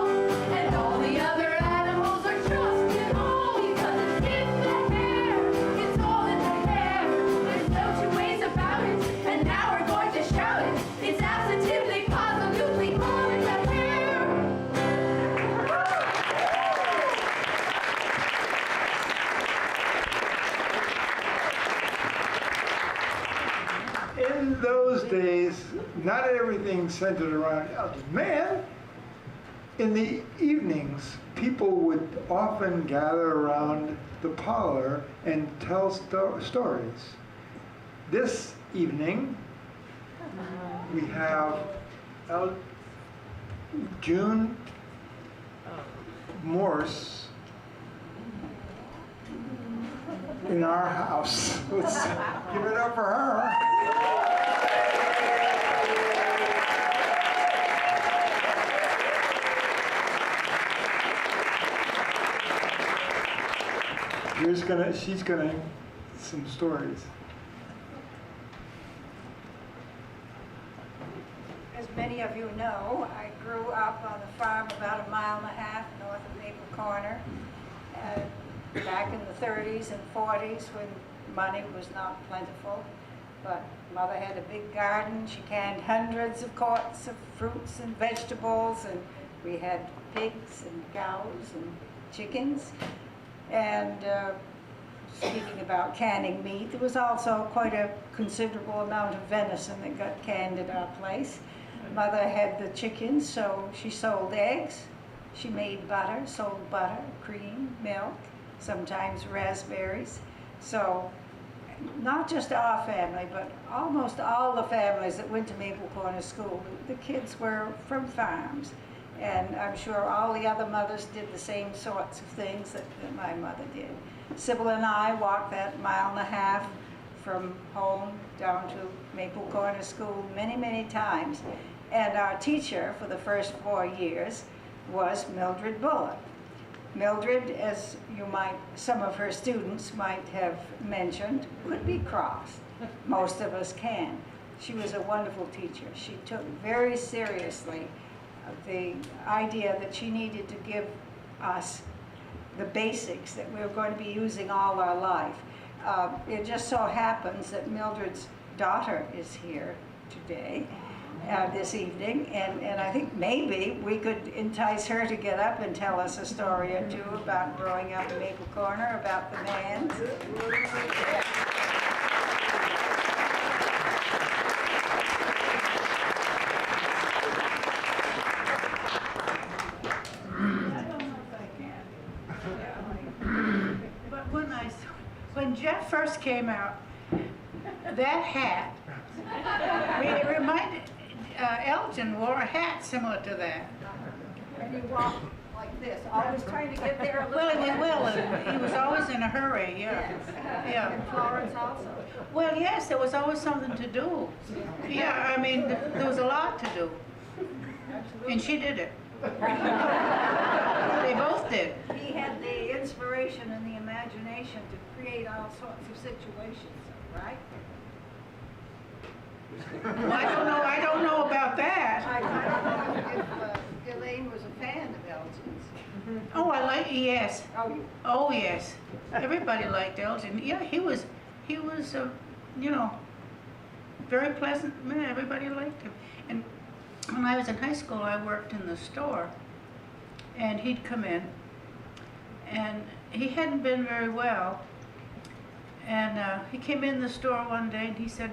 and all the other animals are just in awe. Because it's in the hair, it's all in the hair. There's no two ways about it, and now we're going to shout it. It's absolutely, positively all in the hair. In those days, not everything centered around Elgin. Man, in the evenings, people would often gather around the parlor and tell stories. This evening, we have June Morse in our house. Let's give it up for her. She's gonna some stories. As many of you know, I grew up on the farm about 1.5 miles north of Maple Corner, back in the 30s and 40s when money was not plentiful. But Mother had a big garden. She canned hundreds of quarts of fruits and vegetables, and we had pigs and cows and chickens. And speaking about canning meat, there was also quite a considerable amount of venison that got canned at our place. Mother had the chickens, so she sold eggs. She made butter, sold butter, cream, milk, sometimes raspberries. So not just our family, but almost all the families that went to Maple Corner School, the kids were from farms. And I'm sure all the other mothers did the same sorts of things that my mother did. Sybil and I walked that 1.5 miles from home down to Maple Corner School many, many times. And our teacher for the first 4 years was Mildred Bullock. Mildred, as some of her students might have mentioned, could be crossed. Most of us can. She was a wonderful teacher. She took very seriously the idea that she needed to give us the basics that we were going to be using all our life. It just so happens that Mildred's daughter is here today, this evening, and I think maybe we could entice her to get up and tell us a story or two about growing up in Maple Corner, about the Manns. When Jeff first came out, that hat, it reminded, Elgin wore a hat similar to that. And he walked like this, always trying to get there a little He was always in a hurry, yeah. Yes. Yeah. And Florence also. Well, yes, there was always something to do. Yeah, I mean, there was a lot to do. And she did it. They both did. He had the inspiration and the imagination to create all sorts of situations, right? Well, I don't know about that. I don't know if Elaine was a fan of Elgin's. Oh, yes. Oh, you. Oh, yes. Everybody liked Elgin. Yeah, he was very pleasant man. Everybody liked him. And when I was in high school, I worked in the store, and he'd come in, and he hadn't been very well, and he came in the store one day, and he said,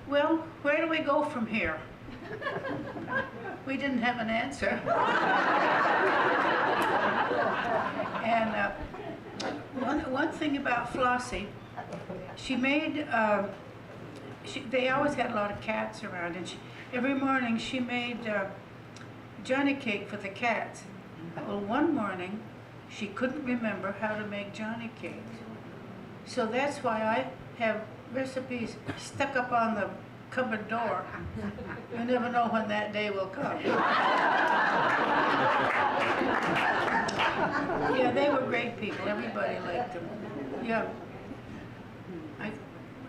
"Well, where do we go from here?" We didn't have an answer. And one thing about Flossie, she made, they always had a lot of cats around, and every morning she made Johnny cake for the cats. Well, one morning she couldn't remember how to make Johnny cake. So that's why I have recipes stuck up on the cupboard door. You never know when that day will come. Yeah, they were great people. Everybody liked them. Yeah.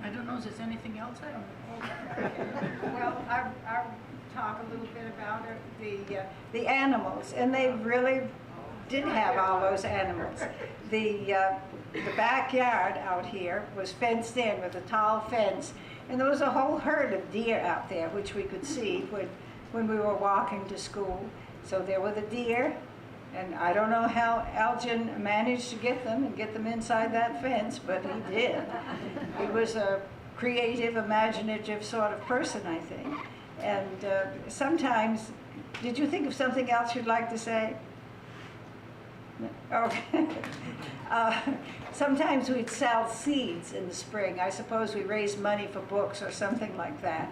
I don't know if there's anything else I don't know. Well, I'll talk a little bit about the animals, and they really did have all those animals. The backyard out here was fenced in with a tall fence, and there was a whole herd of deer out there, which we could see when we were walking to school. So there were the deer, and I don't know how Elgin managed to get them inside that fence, but he did. He was a creative, imaginative sort of person, I think. And sometimes, did you think of something else you'd like to say? Okay. Sometimes we'd sell seeds in the spring. I suppose we raised money for books or something like that.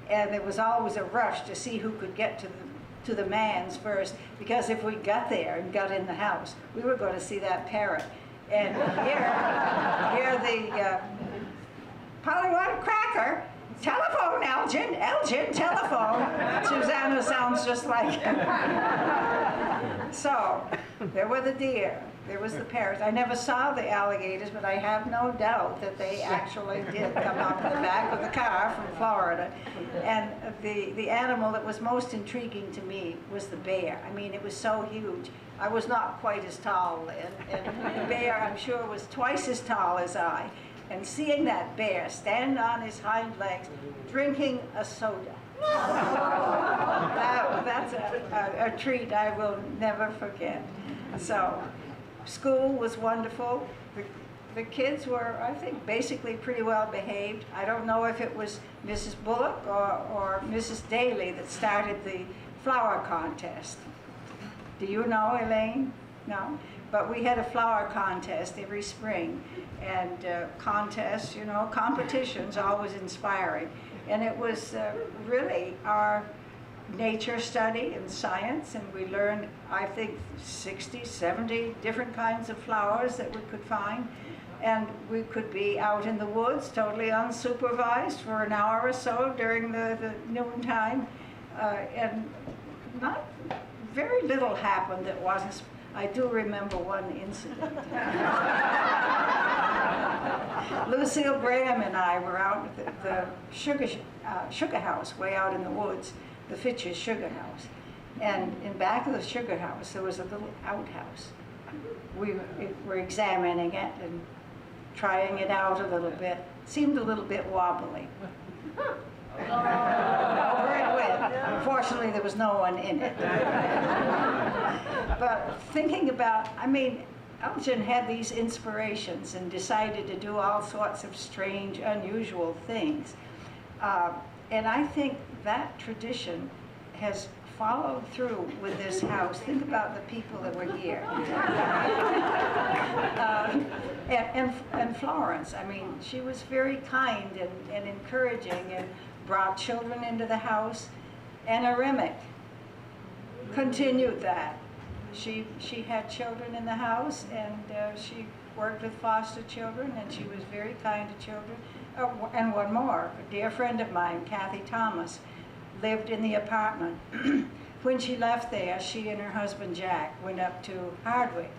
And there was always a rush to see who could get to to the Manns first, because if we got there and got in the house, we were going to see that parrot. And here the Polly want a cracker? Telephone, Elgin. Elgin, telephone. Susanna sounds just like him. So, there were the deer. There was the parrots. I never saw the alligators, but I have no doubt that they actually did come out of the back of the car from Florida. And the animal that was most intriguing to me was the bear. I mean, it was so huge. I was not quite as tall then, and the bear, I'm sure, was twice as tall as I. And seeing that bear stand on his hind legs, drinking a soda, that's a treat I will never forget. So, school was wonderful. The kids were, I think, basically pretty well behaved. I don't know if it was Mrs. Bullock or Mrs. Daly that started the flower contest. Do you know, Elaine? No? But we had a flower contest every spring, and contests, you know, competitions, always inspiring. And it was really our nature study and science, and we learned, I think, 60, 70 different kinds of flowers that we could find. And we could be out in the woods, totally unsupervised, for an hour or so during the noontime. And not very little happened that wasn't. I do remember one incident. Lucille Graham and I were out at the sugar house way out in the woods, the Fitch's sugar house. And in back of the sugar house, there was a little outhouse. We were examining it and trying it out a little bit. It seemed a little bit wobbly. Over it went. Unfortunately, there was no one in it. But thinking about, I mean, Elgin had these inspirations and decided to do all sorts of strange, unusual things. And I think that tradition has followed through with this house. Think about the people that were here. And Florence, I mean, she was very kind and encouraging and brought children into the house. Anna Remick continued that. She had children in the house, and she worked with foster children, and she was very kind to children. And one more, a dear friend of mine, Kathy Thomas, lived in the apartment. When she left there, she and her husband Jack went up to Hardwick,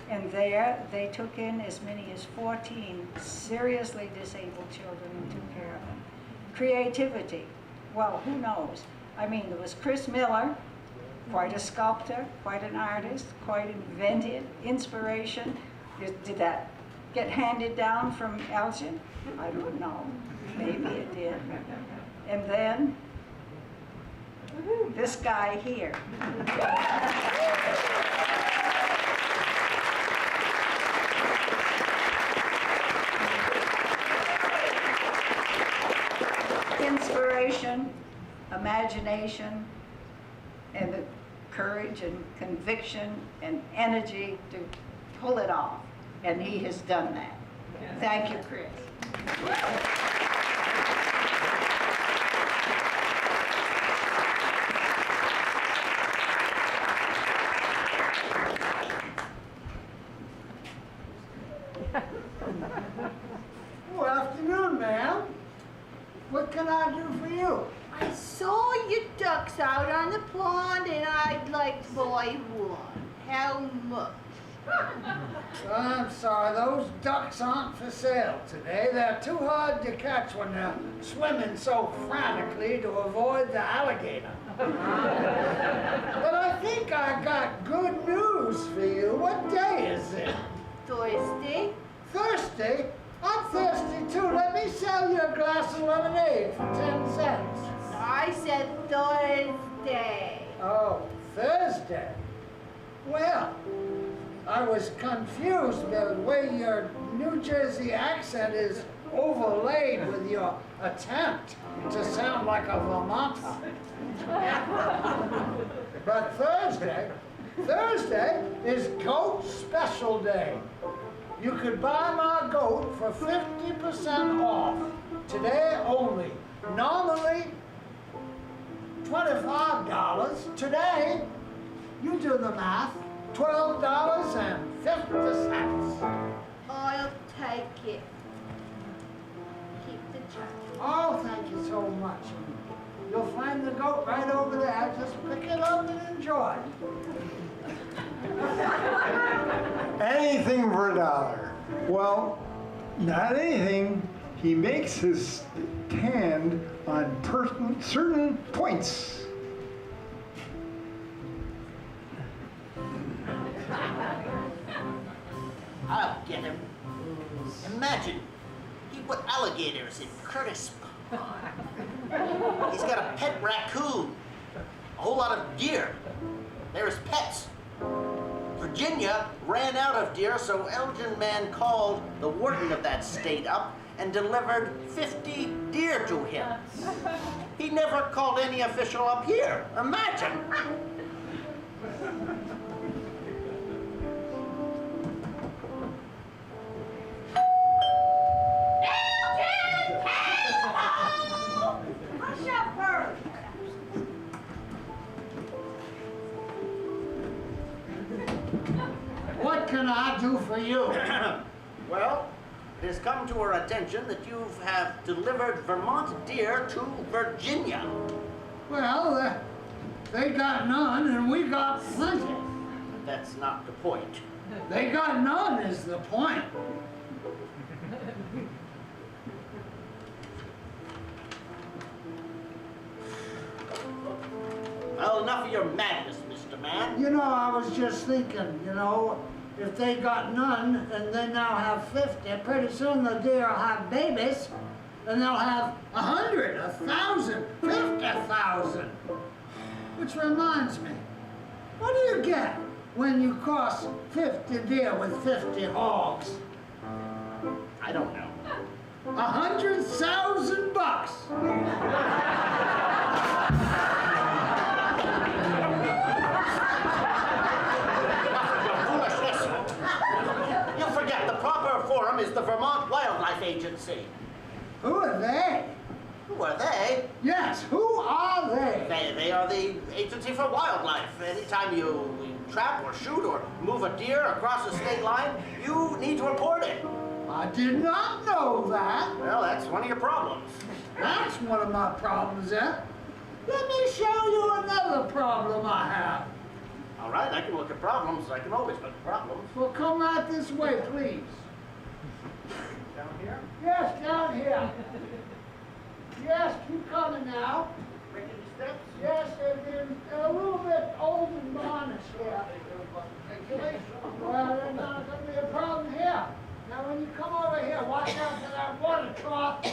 and there they took in as many as 14 seriously disabled children and took care of them. Creativity, well, who knows? I mean, there was Chris Miller, quite a sculptor, quite an artist, quite inventive, inspiration. Did that get handed down from Elgin? I don't know. Maybe it did. And then, this guy here. Inspiration, imagination, and the courage and conviction and energy to pull it off. And he has done that. Thank you, Chris. Good afternoon, ma'am. What can I do for you? I saw your ducks out on the pond and I'd like to buy one. How much? I'm sorry, those ducks aren't for sale today. They're too hard to catch when they're swimming so frantically to avoid the alligator. But I think I got good news for you. What day is it? Thursday? Thursday? I'm thirsty too. Let me sell you a glass of lemonade for 10 cents. I said Thursday. Oh, Thursday? Well, I was confused by the way your New Jersey accent is overlaid with your attempt to sound like a Vermonter. But Thursday is Goat Special Day. You could buy my goat for 50% off. Today only. Normally, $12. $25. Today, you do the math, $12.50. I'll take it. Keep the change. Oh, thank you so much. You'll find the goat right over there. Just pick it up and enjoy. Anything for $1. Well, not anything. He makes his stand on certain points. I'll get him. Imagine, he put alligators in Curtis Pond. He's got a pet raccoon, a whole lot of deer. They're his pets. Virginia ran out of deer, so Elgin Mann called the warden of that state up and delivered 50 deer to him. He never called any official up here. Imagine. Hush up, Bert. What can I do for you? Well, it has come to our attention that you have delivered Vermont deer to Virginia. Well, they got none and we got plenty. That's not the point. They got none is the point. Well, enough of your madness, Mr. Mann. You know, I was just thinking, if they got none and they now have 50, pretty soon the deer will have babies and they'll have 100, 1,000, 50,000. Which reminds me, what do you get when you cross 50 deer with 50 hogs? I don't know. $100,000. You forget the proper forum is the Vermont Wildlife Agency. Who are they? Who are they? Yes, who are they? They are the agency for wildlife. Anytime you trap or shoot or move a deer across a state line, you need to report it. I did not know that. Well, that's one of your problems. That's one of my problems, eh? Let me show you another problem I have. All right, I can look at problems. I can always look at problems. Well, come right this way, please. Down here? Yes, down here. Yes, keep coming now. Make any steps? Yes, they're a little bit old and varnished here. Well, there's not going to be a problem here. Now, when you come over here, watch out for that water trough.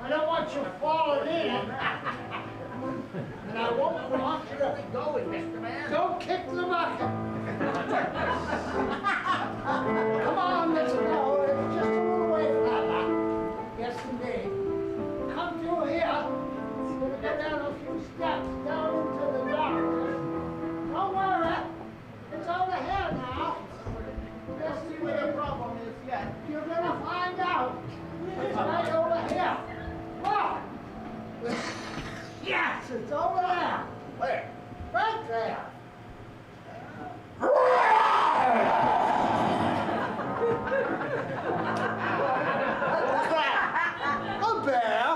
I don't want you falling in. And I won't want you to Go with Mr. Mann. Don't kick the bucket. Come on, let's go. It's just a little way further. Yes, indeed. Come through here. We're going to go down a few steps down into the dark. Don't worry. It's over here now. Yes, See what the problem is yet. you're going to find out. It's right over here. Look. Yes, it's over there. Where? Right there. Who's that? A bear.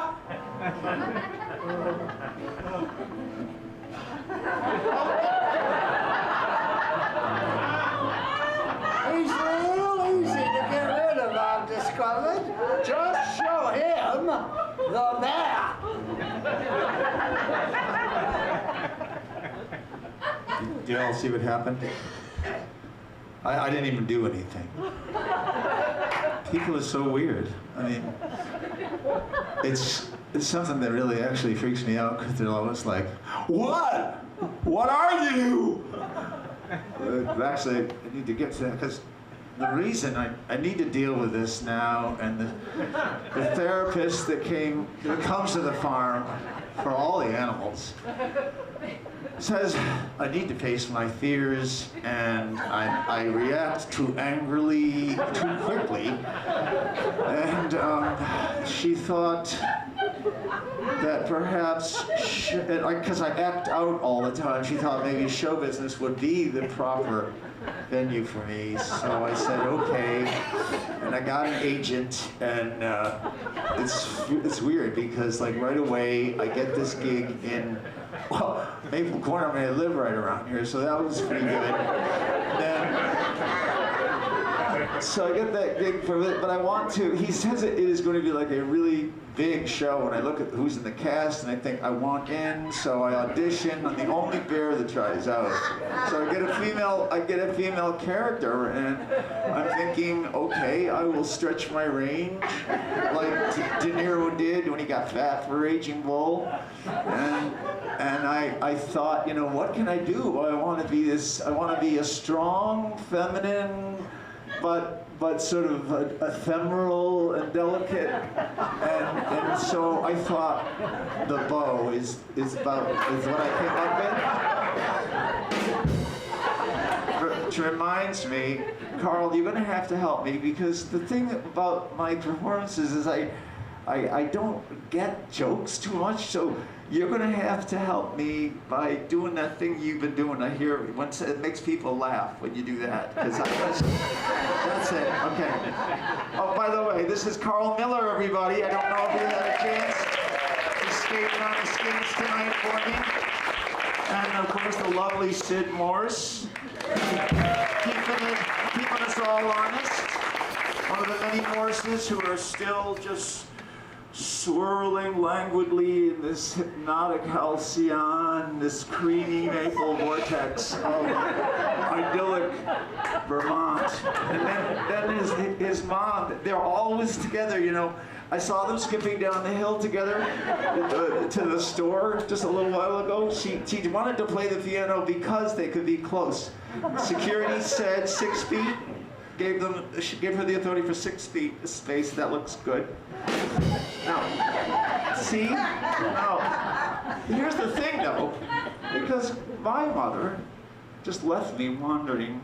He's real easy to get rid of, I've discovered. Just show him the bear. Did you all see what happened? I didn't even do anything. People are so weird. I mean, it's something that really actually freaks me out because they're always like, "What? What are you?" Actually, I need to get to that because the reason I need to deal with this now, and the therapist that comes to the farm for all the animals says I need to face my fears, and I react too angrily, too quickly, and she thought that perhaps, because I act out all the time, she thought maybe show business would be the proper venue for me. So I said, okay. And I got an agent, and it's weird because like right away I get this gig in Maple Corner. I mean, I live right around here, so that was pretty good. So I get that gig from it, but I want to, he says it is going to be like a really big show, and I look at who's in the cast, and I think I want in, so I audition. I'm the only bear that tries out. So I get a female character, and I'm thinking, okay, I will stretch my range, like De Niro did when he got fat for Raging Bull. And I thought, you know, what can I do? I want to be a strong, feminine, but sort of ephemeral and delicate, and so I thought the bow is what I came up with. Which reminds me, Carl, you're going to have to help me, because the thing about my performances is I don't get jokes too much, so you're going to have to help me by doing that thing you've been doing. I hear it makes people laugh when you do that. That's it. Okay. Oh, by the way, this is Carl Miller, everybody. I don't know if you had a chance to skate on the skates tonight for me. And of course, the lovely Sid Morse, keeping us all honest. One of the many Morses who are still just swirling languidly in this hypnotic halcyon, this creamy maple vortex of idyllic Vermont. And then his mom, they're always together, you know. I saw them skipping down the hill together to the store just a little while ago. She wanted to play the piano because they could be close. Security said 6 feet. Gave her the authority for 6 feet of space. That looks good. Now, see? Now, here's the thing though, because my mother just left me wandering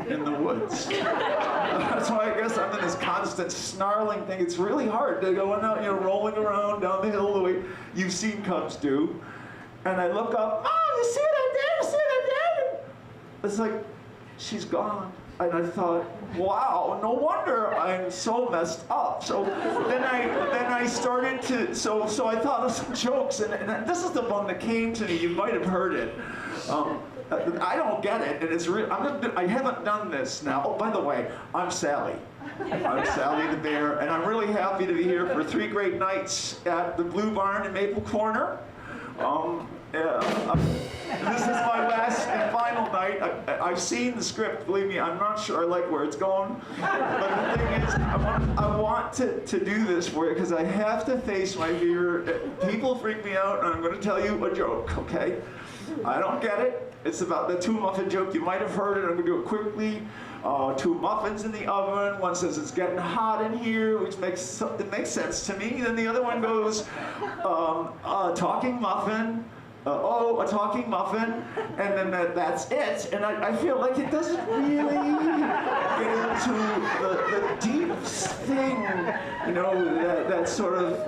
in the woods. That's why I guess I'm in this constant snarling thing. It's really hard to go out, you know, rolling around down the hill the way you've seen cubs do. And I look up, oh, you see what I did? You see what I did? It's like, she's gone. And I thought, wow, no wonder I'm so messed up. So then I started to, so I thought of some jokes, and this is the one that came to me. You might have heard it. I don't get it, and it's real. I haven't done this now. Oh, by the way, I'm Sally. I'm Sally the Bear, and I'm really happy to be here for 3 great nights at the Blue Barn in Maple Corner. This is my last and final night. I've seen the script, believe me, I'm not sure I like where it's going. But the thing is, I want to do this for you because I have to face my fear. People freak me out, and I'm going to tell you a joke, okay? I don't get it. It's about the 2 muffin joke. You might have heard it. I'm going to do it quickly. 2 muffins in the oven. One says it's getting hot in here, which makes sense to me. Then the other one goes, talking muffin. A talking muffin, and then that's it. And I feel like it doesn't really get into the deep thing, you know, that sort of,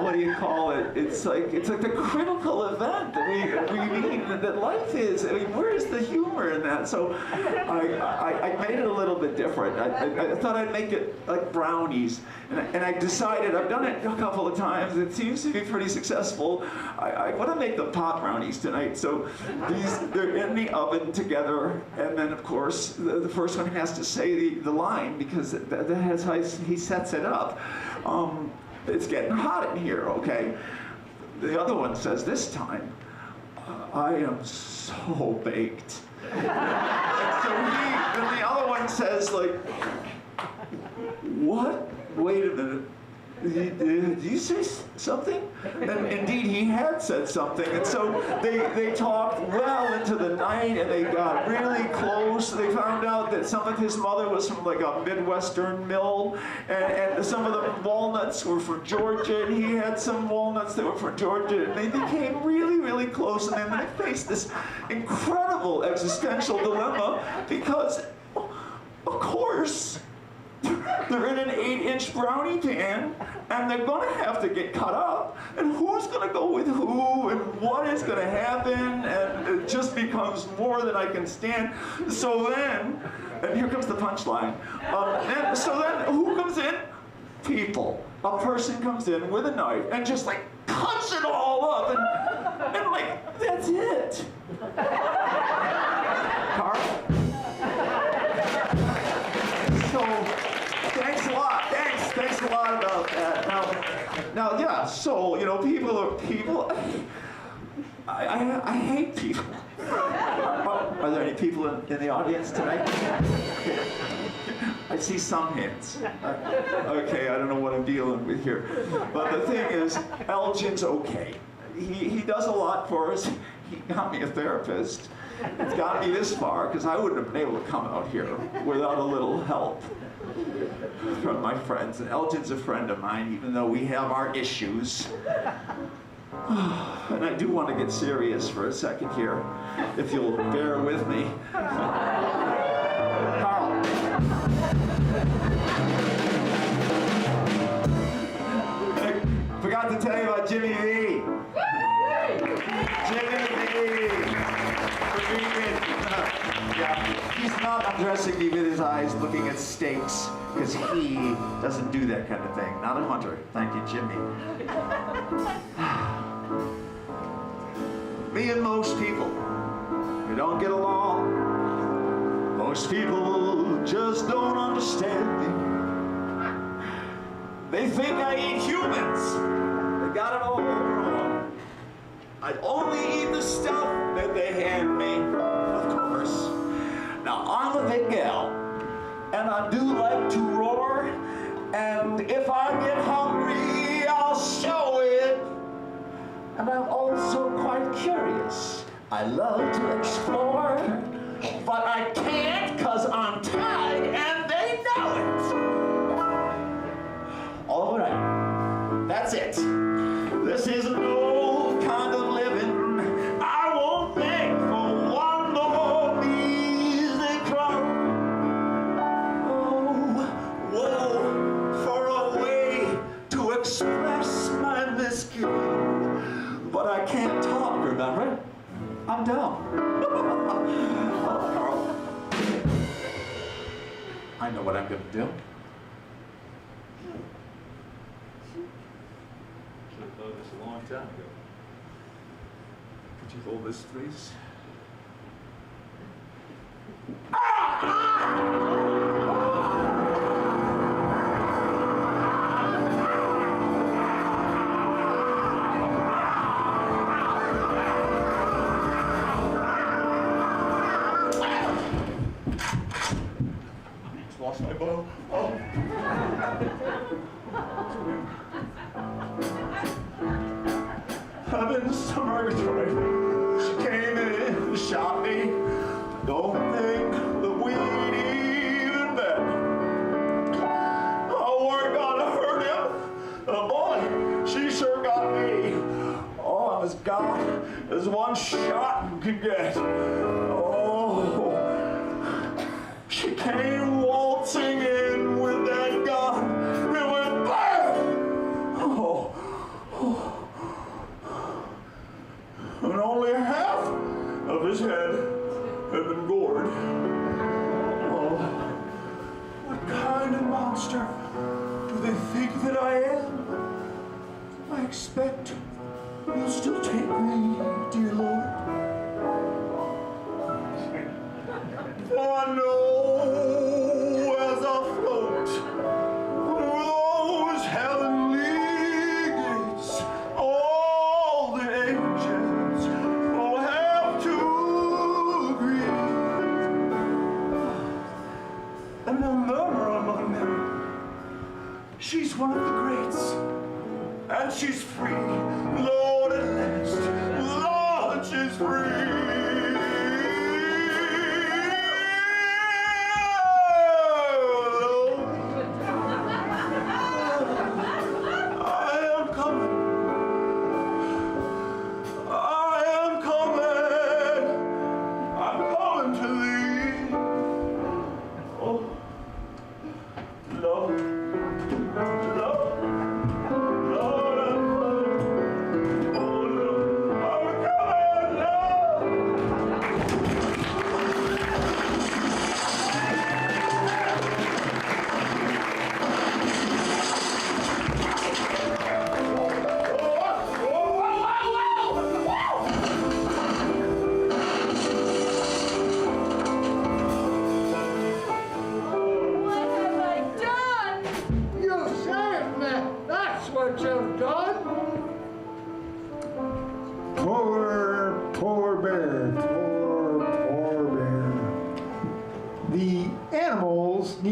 what do you call it? It's like the critical event that we mean that life is. I mean, where is the humor in that? So I made it a little bit different. I thought I'd make it like brownies, and I decided, I've done it a couple of times. It seems to be pretty successful. I want to make them pot brownies tonight. So they're in the oven together, and then of course the first one has to say the line because that's how he sets it up. It's getting hot in here, okay? The other one says this time, I am so baked. And so then the other one says like, what? Wait a minute. Did you say something? And indeed, he had said something. And so they talked well into the night, and they got really close. They found out that some of his mother was from like a Midwestern mill, and some of the walnuts were from Georgia, and he had some walnuts that were from Georgia. And they became really, really close, and then they faced this incredible existential dilemma because, of course, They're in an 8-inch brownie pan, and they're gonna have to get cut up. And who's gonna go with who, and what is gonna happen? And it just becomes more than I can stand. So then, and here comes the punchline. And so then, who comes in? People. A person comes in with a knife and just like cuts it all up, and like, that's it. Carl? So, thanks a lot. Thanks a lot about that. Now, yeah. So, you know, people. I hate people. Are there any people in the audience tonight? I see some hands. Okay, I don't know what I'm dealing with here. But the thing is, Elgin's okay. He does a lot for us. He got me a therapist. It's got me this far, because I wouldn't have been able to come out here without a little help from my friends. And Elgin's a friend of mine, even though we have our issues. And I do want to get serious for a second here, if you'll bear with me. Carl. I forgot to tell you about Jimmy V. Jimmy V. Yeah, he's not undressing me with his eyes looking at steaks, because he doesn't do that kind of thing. Not a hunter. Thank you, Jimmy. Me and most people, we don't get along. Most people just don't understand me. They think I eat humans. They got it all wrong. I only eat the stuff that they hand me, of course. Now, I'm a big gal, and I do like to roar, and if I get hungry, I'll show it. And I'm also quite curious. I love to explore, but I can't because I'm tied and they know it. All right, that's it. This is no kind of living. I won't beg for one more easy crumb. Oh, whoa, for a way to express my misgiving. But I can't talk, remember? I'm dumb. Oh, Carl. I know what I'm going to do. Should have thought of this a long time ago. Could you hold this, please? Lost my bow. Oh. Heavens to Murgatroyd. She came in and shot me. Don't think that we'd even met. Oh, we're gonna hurt him. Oh boy, she sure got me. Oh, I'm as God as one shot could get. Oh, she came waltzing in with that gun. It went BAM! Oh, oh. And only half of his head had been gored. Oh, what kind of monster do they think that I am? I expect you'll still take me, dear Lord. For I know as I float those heavenly gates, all the angels will have to agree. And they'll murmur among them, she's one of the greats, and she's free. Lord, at last, Lord, she's free. Love.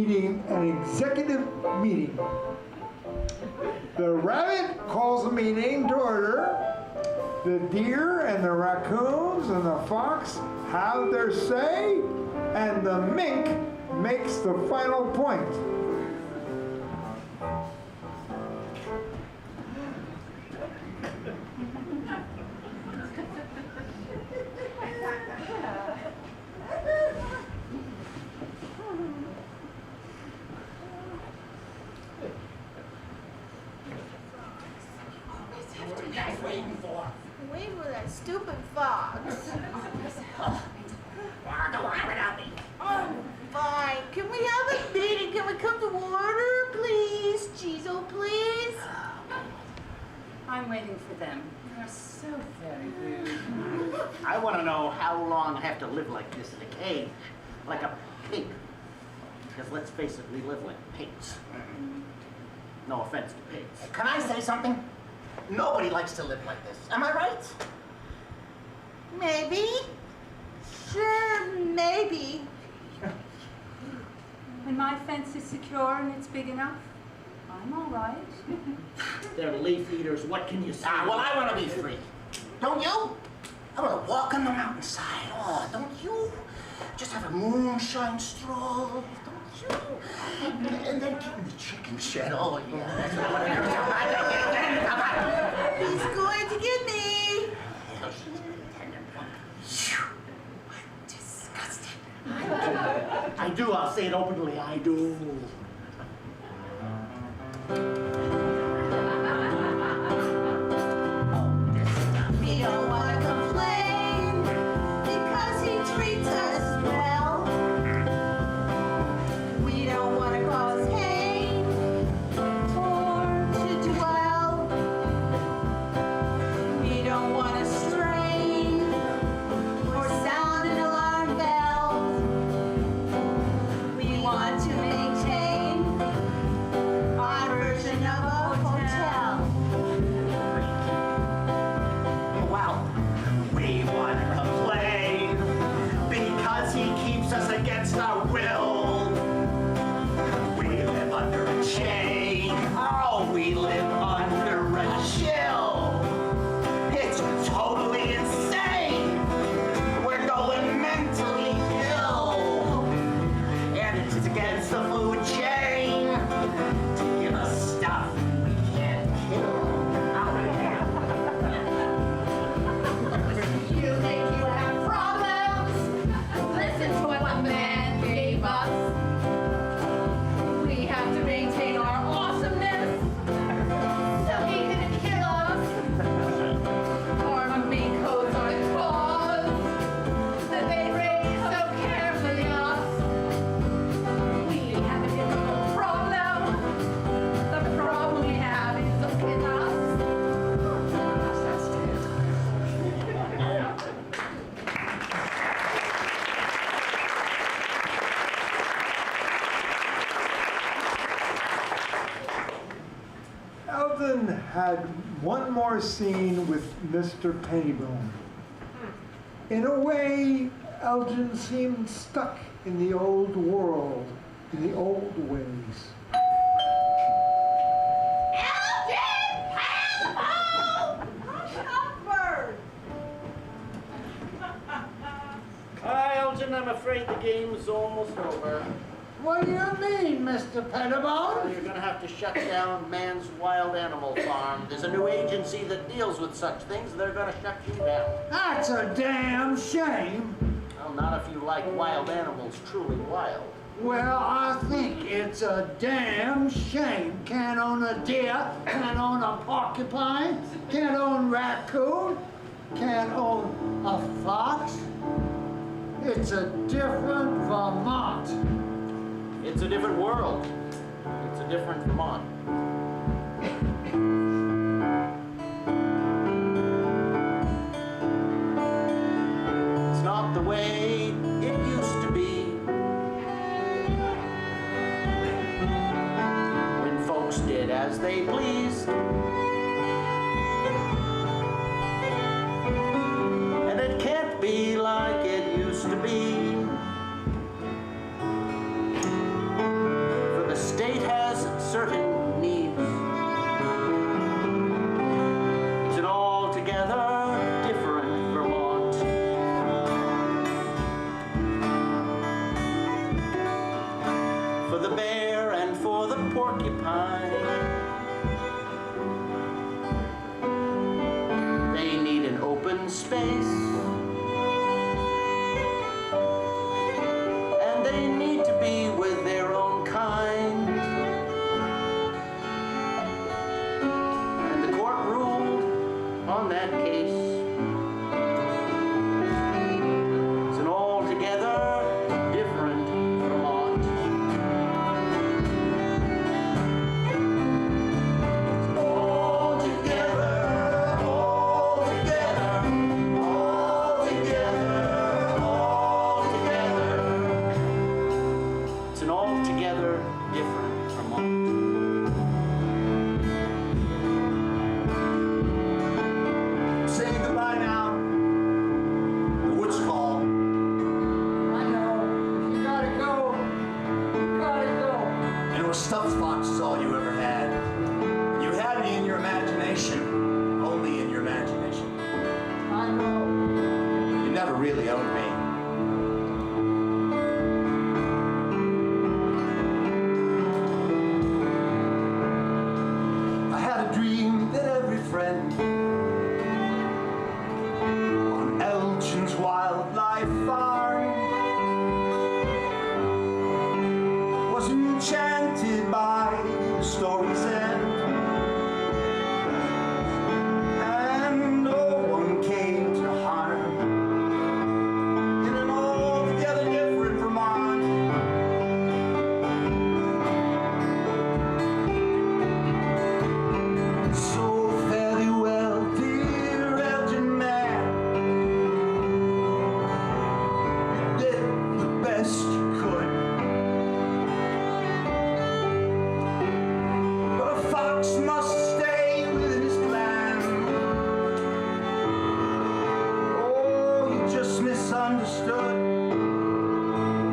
needing an executive meeting. The rabbit calls the meeting to order. The deer and the raccoons and the fox have their say, and the mink makes the final point. Wait for that stupid fox. Go on without me. Oh, fine. Can we have a meeting? Can we come to order, please? Jeez, oh, please. I'm waiting for them. They're so very rude. I want to know how long I have to live like this in a cage, like a pig. Because let's face it, we live like pigs. No offense to pigs. Can I say something? Nobody likes to live like this. Am I right? Maybe. Sure, maybe. When my fence is secure and it's big enough, I'm all right. They're leaf eaters. What can you say? Well, I want to be free. Don't you? I want to walk on the mountainside. Oh, don't you? Just have a moonshine stroll. Don't you? And then get in the chicken shed. Oh, yeah, that's what I want to do. He's going to get me. Disgusting. I do. I'll say it openly. I do. We don't want to complain because he treats us well. We don't want to cause pain or to dwell. We don't want to strain or sound an alarm bell. We want to maintain our version of a hotel. Well, we want to complain because he keeps us against our will. We live under a chain. Oh, we live under a chill. It's totally insane. We're going mentally ill. And it's against the food chain to give us stuff we can't kill. You think you have problems? Listen to what man gave us. We have to maintain our awesomeness so he can kill us. Our mink coats are the cause that they raise so carefully us. We have a difficult problem. The problem we have is with us. Elgin had one more scene with Mr. Pettibone. In a way, Elgin seemed stuck in the old world, in the old ways. Hi, Elgin. I'm afraid the game's almost over. What do you mean, Mr. Well, Pettibone? you're gonna have to shut down Mann's wild animal farm. There's a new agency that deals with such things. They're gonna shut you down. That's a damn shame. Well, not if you like wild animals truly wild. Well, I think it's a damn shame. Can't own a deer, can't own a porcupine, can't own raccoon, can't own a fox. It's a different Vermont. It's a different world. It's a different Vermont. It's not the way it used to be. When folks did as they pleased. And it can't be like it used to be. bear and for the porcupine. They need an open space, and they need to be with their own kind. And the court ruled on that case. It's an altogether different Vermont. It's altogether, altogether, altogether, altogether. It's an altogether different Vermont. Saying goodbye now. The woods call. I know. You gotta go. You gotta go. And it was stuffed fox is all you ever had. You had me in your imagination. Only in your imagination. I know. You never really owned me. I had a dream that every friend on Elgin's wildlife farm was enchanted by the story's end. And no one came to harm in an altogether different Vermont. So fare thee well, dear Elgin man. You did the best you could. But a fox must stay within his clan. Oh, you just misunderstood.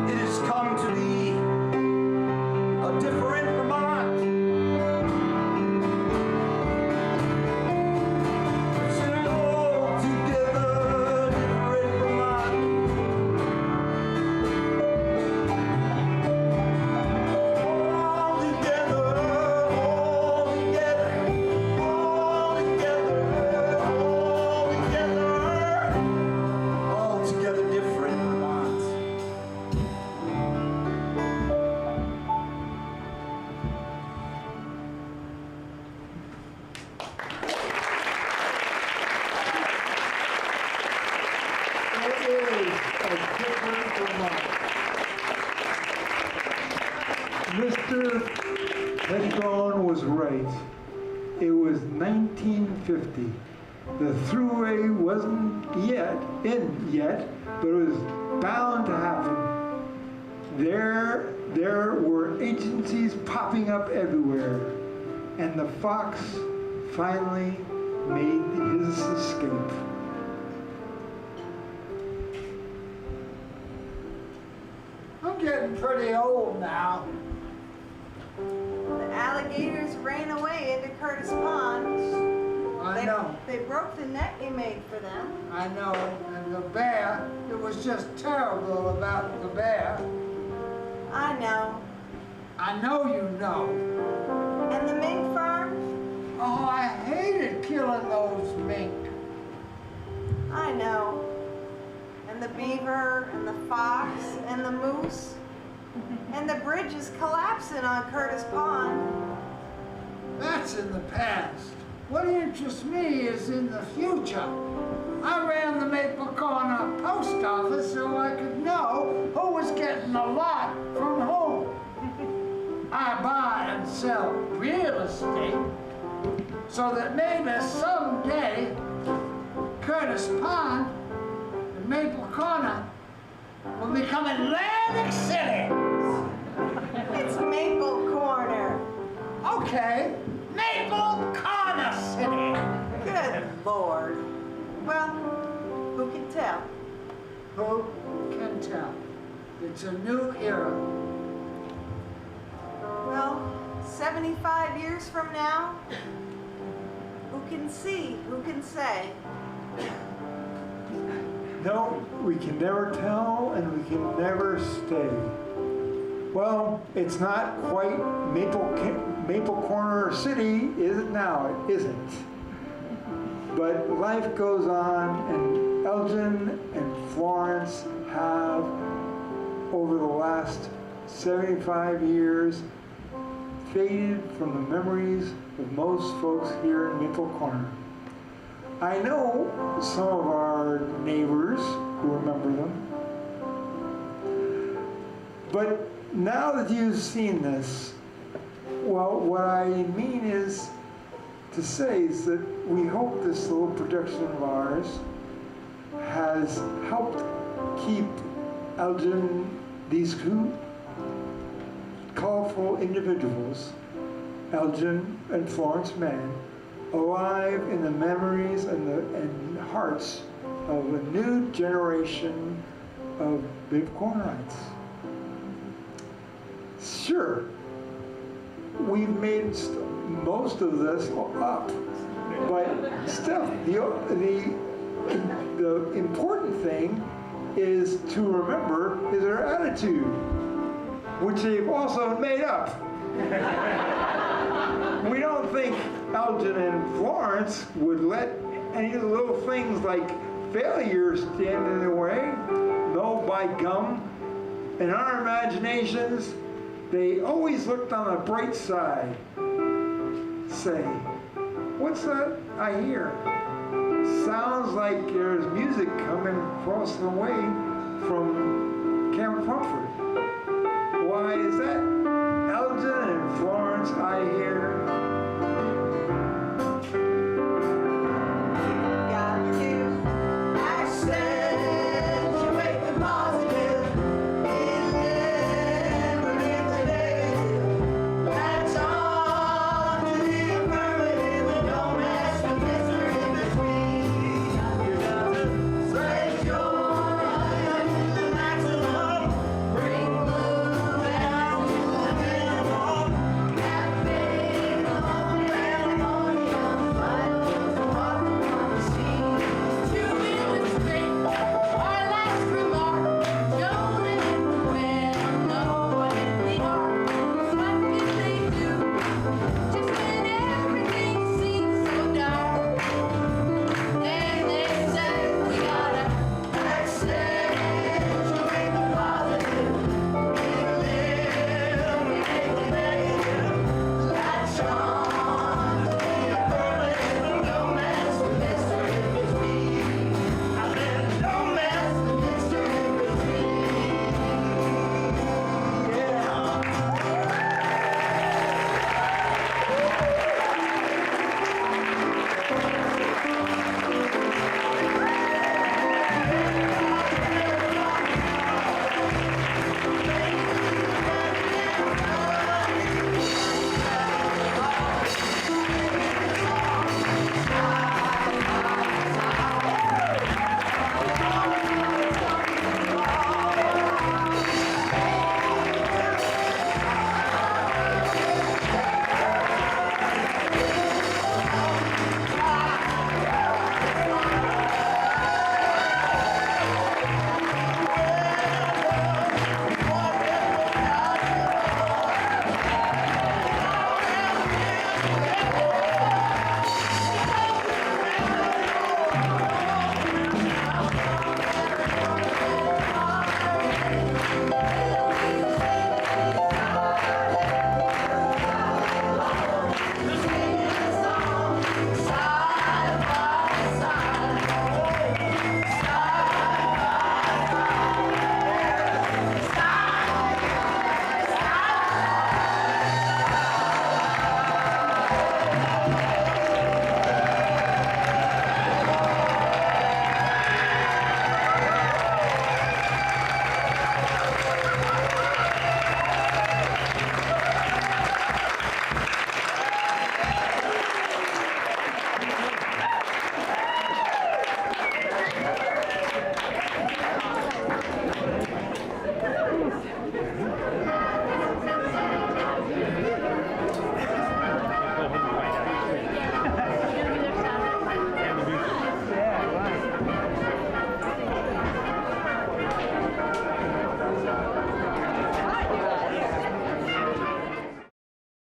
It has come to be a different Vermont. It's an altogether different Vermont. Altogether, altogether, altogether different Vermont. It is a different Vermont. Mr. Hedgehog was right. It was 1950. The thruway wasn't in yet, but it was bound to happen. There were agencies popping up everywhere, and the fox finally made his escape. I'm getting pretty old now. The alligators ran away into Curtis Pond. I know. They broke the net you made for them. I know. And the bear, it was just terrible about the bear. I know. I know you know. And the mink farm? Oh, I hated killing those mink. I know. And the beaver, and the fox, and the moose. And the bridge is collapsing on Curtis Pond. That's in the past. What interests me is in the future. I ran the Maple Corner post office so I could know who was getting a lot from whom. I buy and sell real estate so that maybe someday Curtis Pond and Maple Corner will become Atlantic City. It's Maple Corner. Okay, Maple Corner City. Good Lord. Well, who can tell? Who can tell? It's a new era. Well, 75 years from now, who can see, who can say? No, we can never tell and we can never stay. Well, it's not quite Maple Corner City, is it now? It isn't. But life goes on, and Elgin and Florence have, over the last 75 years, faded from the memories of most folks here in Maple Corner. I know some of our neighbors who remember them. But now that you've seen this, well, what I mean is to say is that we hope this little production of ours has helped keep Elgin, these two colorful individuals, Elgin and Florence Mann, alive in the memories and hearts of a new generation of Maple Cornerites. Sure, we've made most of this up, but still, the important thing is to remember is their attitude, which they've also made up. We don't think Elgin and Florence would let any little things like failure stand in their way. No, by gum. In our imaginations, they always looked on the bright side. Say, what's that I hear? Sounds like there's music coming across the way from Camp Comfort.